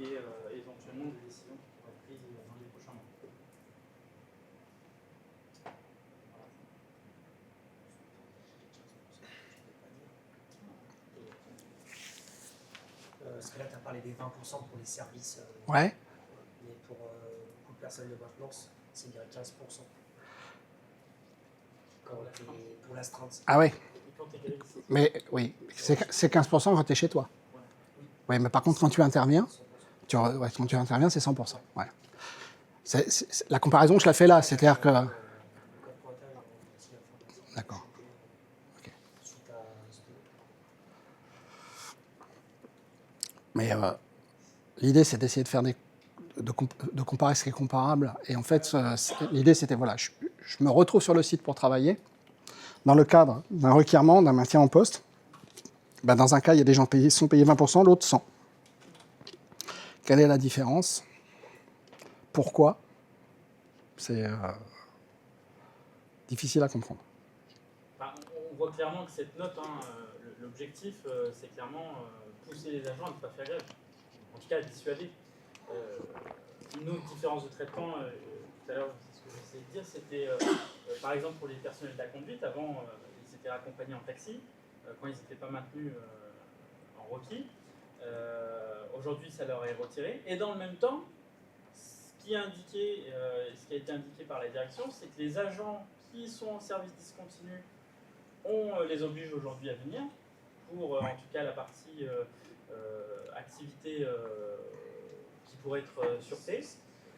et éventuellement des décisions qui pourraient être prises dans les prochains mois. Parce que là, tu as parlé des 20% pour les services, Ouais. mais pour beaucoup de personnes de maintenance, c'est bien 15%. Pour l'astreinte. Ah ouais. Et quand t'es gréviste, Mais oui, c'est 15% quand tu es chez toi. ouais. Oui, mais par contre, quand tu interviens, quand tu interviens, c'est 100%. Ouais. La comparaison, je la fais là, c'est-à-dire que... D'accord. Ok. Mais l'idée, c'est d'essayer de faire de comparer ce qui est comparable. Et en fait, l'idée, c'était, voilà, je me retrouve sur le site pour travailler. Dans le cadre d'un requirement, d'un maintien en poste, ben dans un cas, il y a des gens qui sont payés 20%, l'autre 100%. Quelle est la différence? Pourquoi? C'est difficile à comprendre. Enfin, on voit clairement que cette note, l'objectif, c'est clairement pousser les agents à ne pas faire grève. En tout cas, à dissuader. Une autre différence de traitement, tout à l'heure, ce que j'essayais de dire, c'était, par exemple, pour les personnels de la conduite, avant, ils étaient accompagnés en taxi, quand ils n'étaient pas maintenus en requis. Aujourd'hui, ça leur est retiré. Et dans le même temps, ce qui a été indiqué par la direction, c'est que les agents qui sont en service discontinu, on les oblige aujourd'hui à venir pour, en tout cas, la partie activité qui pourrait être sûreté,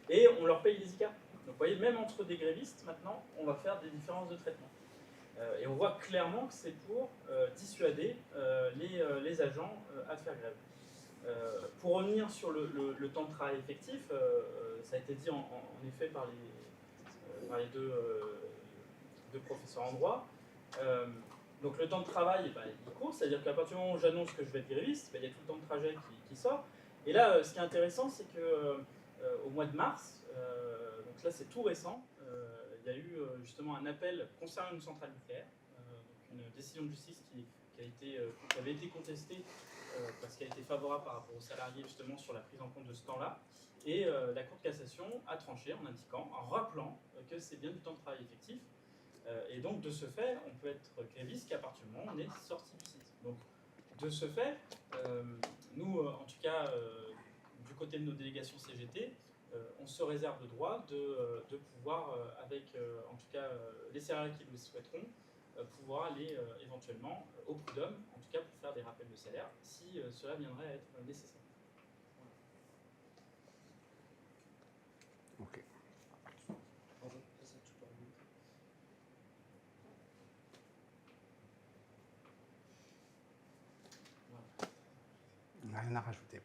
et on leur paye les ICA. Donc vous voyez, même entre des grévistes, maintenant, on va faire des différences de traitement. Et on voit clairement que c'est pour dissuader les agents à faire grève. Pour revenir sur le temps de travail effectif, ça a été dit en effet par les deux professeurs en droit. Donc le temps de travail, il est court, c'est-à-dire qu'à partir du moment où j'annonce que je vais être gréviste, il y a tout le temps de trajet qui sort. Et là, ce qui est intéressant, c'est qu'au mois de mars, donc là c'est tout récent, il y a eu justement un appel concernant une centrale nucléaire, donc une décision de justice qui avait été contestée parce qu'elle était favorable par rapport aux salariés justement sur la prise en compte de ce temps-là. Et la Cour de cassation a tranché en indiquant, en rappelant que c'est bien du temps de travail effectif. Et donc, de ce fait, on peut être gréviste qu'à partir du moment où on est sorti du site. Donc, de ce fait, nous, en tout cas, du côté de nos délégations CGT, on se réserve le droit de pouvoir, avec en tout cas les salariés qui le souhaiteront, pouvoir aller éventuellement au prud'homme, en tout cas pour faire des rappels de salaire, si cela viendrait à être nécessaire. Ok. On n'a rien à rajouter.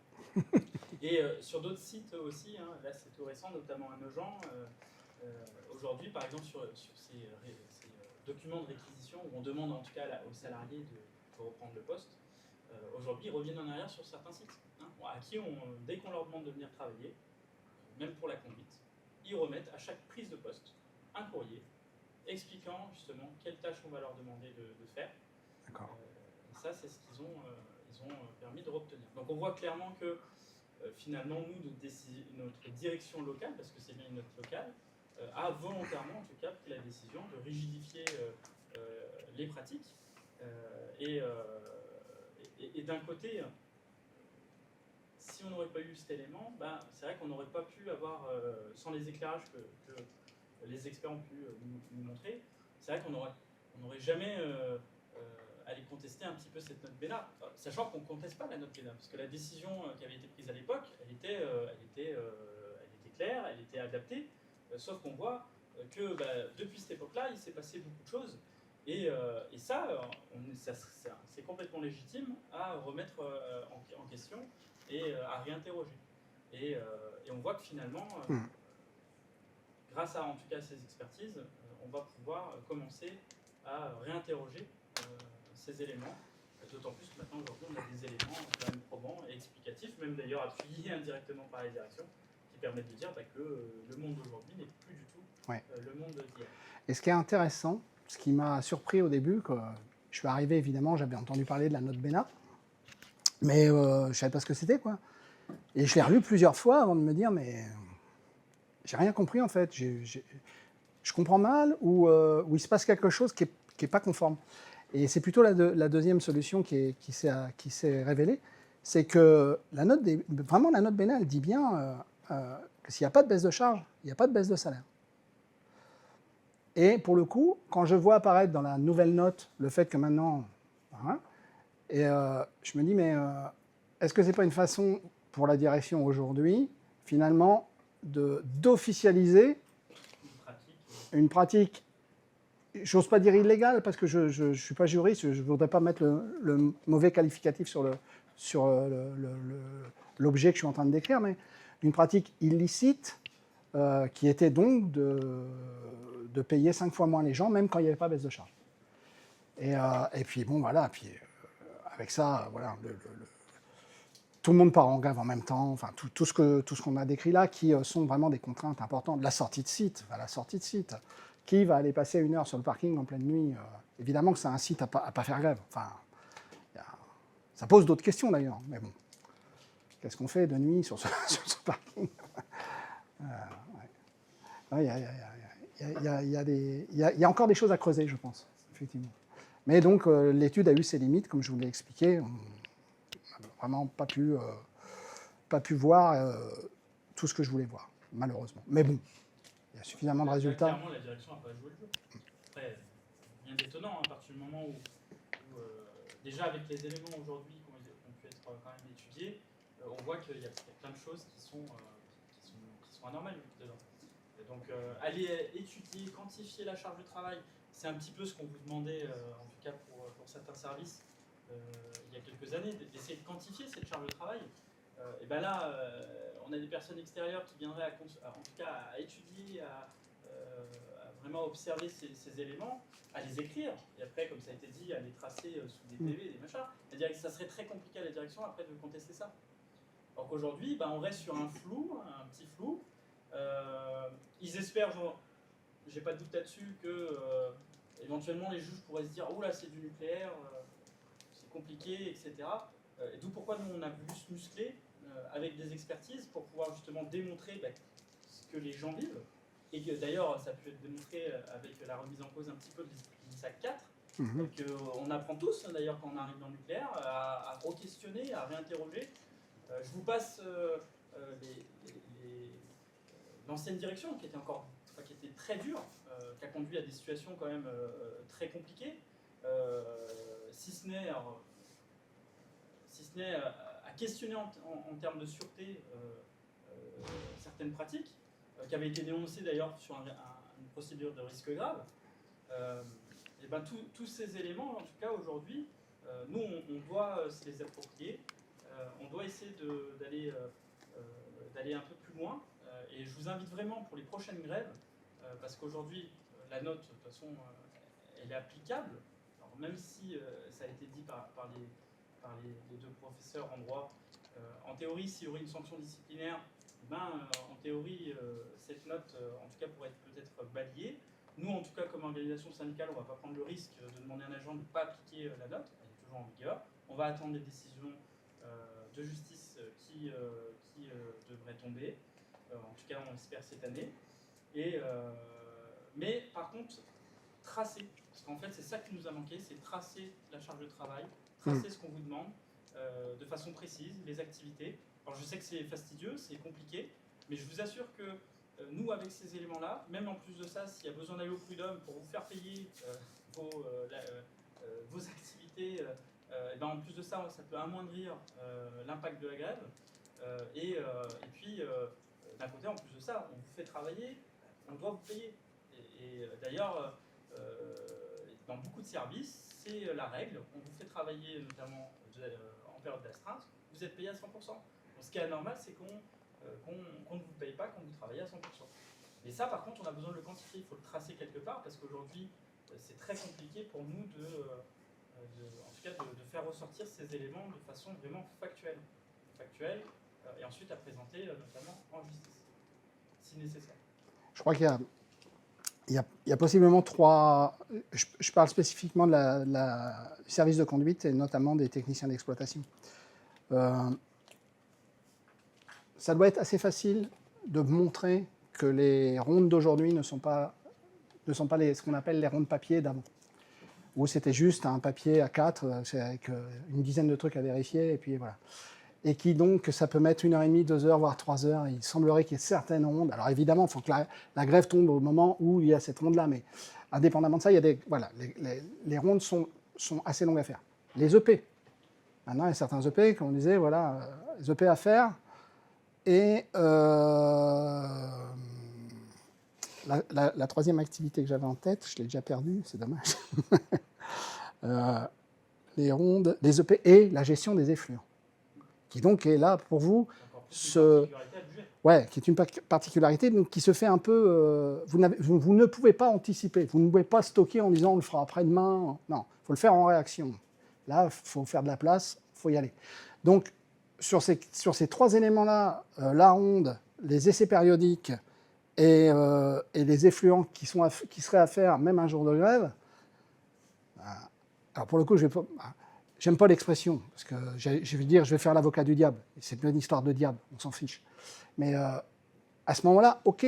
Et sur d'autres sites aussi, là c'est tout récent, notamment à Nogent, aujourd'hui par exemple sur ces documents de réquisition où on demande en tout cas aux salariés de reprendre le poste, aujourd'hui ils reviennent en arrière sur certains sites, à qui dès qu'on leur demande de venir travailler, même pour la conduite, ils remettent à chaque prise de poste un courrier expliquant justement quelles tâches on va leur demander de faire. D'accord. Ça c'est ce qu'ils ont permis de obtenir. Donc on voit clairement que finalement, nous, notre direction locale, parce que c'est bien une note locale, a volontairement, en tout cas, pris la décision de rigidifier les pratiques. Et d'un côté, si on n'aurait pas eu cet élément, c'est vrai qu'on n'aurait pas pu avoir, sans les éclairages que les experts ont pu nous montrer, c'est vrai qu'on n'aurait jamais allé contester un petit peu cette note BENA, sachant qu'on ne conteste pas la note BENA, parce que la décision qui avait été prise à l'époque, elle était claire, elle était adaptée, sauf qu'on voit que depuis cette époque-là, il s'est passé beaucoup de choses. Et ça, c'est complètement légitime à remettre en question et à réinterroger. Et on voit que finalement, grâce à en tout cas ces expertises, on va pouvoir commencer à réinterroger ces éléments. D'autant plus que maintenant, aujourd'hui, on a des éléments quand même probants et explicatifs, même d'ailleurs appuyés indirectement par la direction, qui permettent de dire que le monde d'aujourd'hui n'est plus du tout le monde d'hier. Et ce qui est intéressant, ce qui m'a surpris au début, que je suis arrivé évidemment, j'avais entendu parler de la note BENA, mais je ne savais pas ce que c'était, quoi. Et je l'ai relu plusieurs fois avant de me dire, mais j'ai rien compris en fait. Je comprends mal ou il se passe quelque chose qui est pas conforme. Et c'est plutôt la deuxième solution qui s'est révélée, c'est que vraiment la note BENA, elle dit bien que s'il n'y a pas de baisse de charge, il n'y a pas de baisse de salaire. Et pour le coup, quand je vois apparaître dans la nouvelle note le fait que maintenant, et je me dis, mais est-ce que c'est pas une façon pour la direction aujourd'hui, finalement, d'officialiser une pratique, j'ose pas dire illégale, parce que je ne suis pas juriste, je ne voudrais pas mettre le mauvais qualificatif sur l'objet que je suis en train de décrire, mais une pratique illicite qui était donc de payer 5 fois moins les gens, même quand il n'y avait pas baisse de charge. Et puis, bon, voilà, puis, avec ça, voilà, tout le monde part en grève en même temps, enfin, tout ce qu'on a décrit là, qui sont vraiment des contraintes importantes. La sortie de site, qui va aller passer 1 heure sur le parking en pleine nuit, évidemment que ça incite à pas faire grève. Enfin, ça pose d'autres questions d'ailleurs, mais bon. Qu'est-ce qu'on fait de nuit sur ce parking? Il y a encore des choses à creuser, je pense, effectivement. Mais donc, l'étude a eu ses limites, comme je vous l'ai expliqué. On n'a vraiment pas pu voir tout ce que je voulais voir, malheureusement. Mais bon, il y a suffisamment de résultats. Clairement, la direction n'a pas joué le jeu. Après, rien d'étonnant, à partir du moment où déjà avec les éléments aujourd'hui qui ont pu être quand même étudiés, on voit qu'il y a plein de choses qui sont anormales dedans. Donc, aller étudier, quantifier la charge de travail, c'est un petit peu ce qu'on vous demandait, en tout cas pour certains services, il y a quelques années, d'essayer de quantifier cette charge de travail. Et bien là, on a des personnes extérieures qui viendraient en tout cas à étudier, à vraiment observer ces éléments, à les écrire, et après, comme ça a été dit, à les tracer sous des PV, des machins. C'est-à-dire que ça serait très compliqué à la direction après de contester ça. Alors qu'aujourd'hui, on reste sur un flou, un petit flou. Ils espèrent, j'ai pas de doute là-dessus, que éventuellement les juges pourraient se dire oh là c'est du nucléaire, c'est compliqué, etc. Et d'où pourquoi nous on a voulu se muscler avec des expertises pour pouvoir justement démontrer ce que les gens vivent. Et que d'ailleurs ça a pu être démontré avec la remise en cause un petit peu de l'ISAC 4, qu'on apprend tous d'ailleurs quand on arrive dans le nucléaire à re-questionner, à réinterroger. Je vous passe l'ancienne direction qui était très dure, qui a conduit à des situations quand même très compliquées, si ce n'est à questionner en termes de sûreté certaines pratiques, qui avaient été dénoncées d'ailleurs sur une procédure de risque grave. Et tous ces éléments, en tout cas aujourd'hui, nous on doit se les approprier, on doit essayer d'aller un peu plus loin. Et je vous invite vraiment pour les prochaines grèves, parce qu'aujourd'hui, la note, de toute façon, elle est applicable. Alors, même si ça a été dit par les deux professeurs en droit, en théorie, s'il y aurait une sanction disciplinaire, en théorie, cette note, en tout cas, pourrait être peut-être balayée. Nous, en tout cas, comme organisation syndicale, on ne va pas prendre le risque de demander à un agent de ne pas appliquer la note. Elle est toujours en vigueur. On va attendre les décisions de justice qui devraient tomber. En tout cas, on espère cette année. Mais par contre, tracer. Parce qu'en fait, c'est ça qui nous a manqué, c'est tracer la charge de travail, tracer ce qu'on vous demande, de façon précise les activités. Alors je sais que c'est fastidieux, c'est compliqué, mais je vous assure que nous, avec ces éléments-là, même en plus de ça, s'il y a besoin d'aller au prud'homme pour vous faire payer vos activités, et ben en plus de ça, ça peut amoindrir l'impact de la grève. Et puis, d'un côté, en plus de ça, on vous fait travailler, on doit vous payer. Et d'ailleurs, dans beaucoup de services, c'est la règle. On vous fait travailler, notamment en période d'astreinte, vous êtes payé à 100%. Donc, ce qui est anormal, c'est qu'on ne vous paye pas quand vous travaillez à 100%. Et ça, par contre, on a besoin de le quantifier. Il faut le tracer quelque part, parce qu'aujourd'hui, c'est très compliqué pour nous en tout cas de faire ressortir ces éléments de façon vraiment factuelle. Et ensuite à présenter notamment en justice, si nécessaire. Je crois qu'il y a possiblement trois... Je parle spécifiquement du service de conduite et notamment des techniciens d'exploitation. Ça doit être assez facile de montrer que les rondes d'aujourd'hui ne sont pas ce qu'on appelle les rondes papier d'avant, où c'était juste un papier A4 avec une dizaine de trucs à vérifier, et puis voilà. Et qui donc, ça peut mettre 1h30, 2 heures, voire 3 heures. Il semblerait qu'il y ait certaines rondes. Alors évidemment, il faut que la grève tombe au moment où il y a cette ronde-là, mais indépendamment de ça, il y a voilà, les rondes sont assez longues à faire. Les EP. Maintenant, il y a certains EP, comme on disait, voilà, les EP à faire. Et la troisième activité que j'avais en tête, je l'ai déjà perdue, c'est dommage. Les rondes, les EP et la gestion des effluents, qui donc est là pour vous, qui est une particularité donc, qui se fait un peu... vous ne pouvez pas anticiper, vous ne pouvez pas stocker en disant on le fera après-demain. Non, il faut le faire en réaction. Là, il faut faire de la place, il faut y aller. Donc, sur ces trois éléments-là, la ronde, les essais périodiques et les effluents qui seraient à faire même un jour de grève, alors pour le coup, j'aime pas l'expression, parce que je vais dire, je vais faire l'avocat du diable. C'est une histoire de diable, on s'en fiche. Mais à ce moment-là, ok,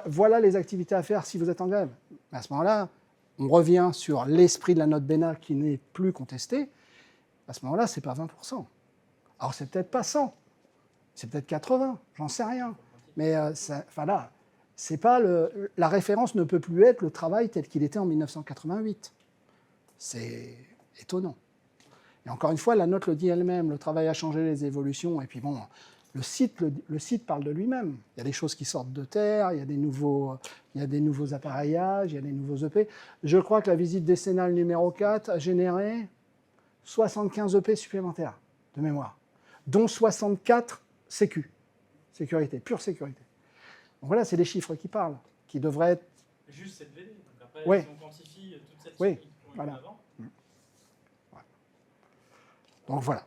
voilà les activités à faire si vous êtes en grève. Mais à ce moment-là, on revient sur l'esprit de la note Bénat qui n'est plus contesté. À ce moment-là, c'est pas 20%. Alors c'est peut-être pas 100, c'est peut-être 80, j'en sais rien. Mais là, c'est pas la référence ne peut plus être le travail tel qu'il était en 1988. C'est étonnant. Et encore une fois, la note le dit elle-même, le travail a changé, les évolutions, et puis bon, le site parle de lui-même. Il y a des choses qui sortent de terre, il y a des nouveaux appareillages, il y a des nouveaux EP. Je crois que la visite décennale numéro 4 a généré 75 EP supplémentaires, de mémoire, dont 64 sécurité, pure sécurité. Donc voilà, c'est des chiffres qui parlent, qui devraient être... Juste cette VD, donc après, oui. si on quantifie toute cette oui. série qui ont Voilà. avant. Donc voilà.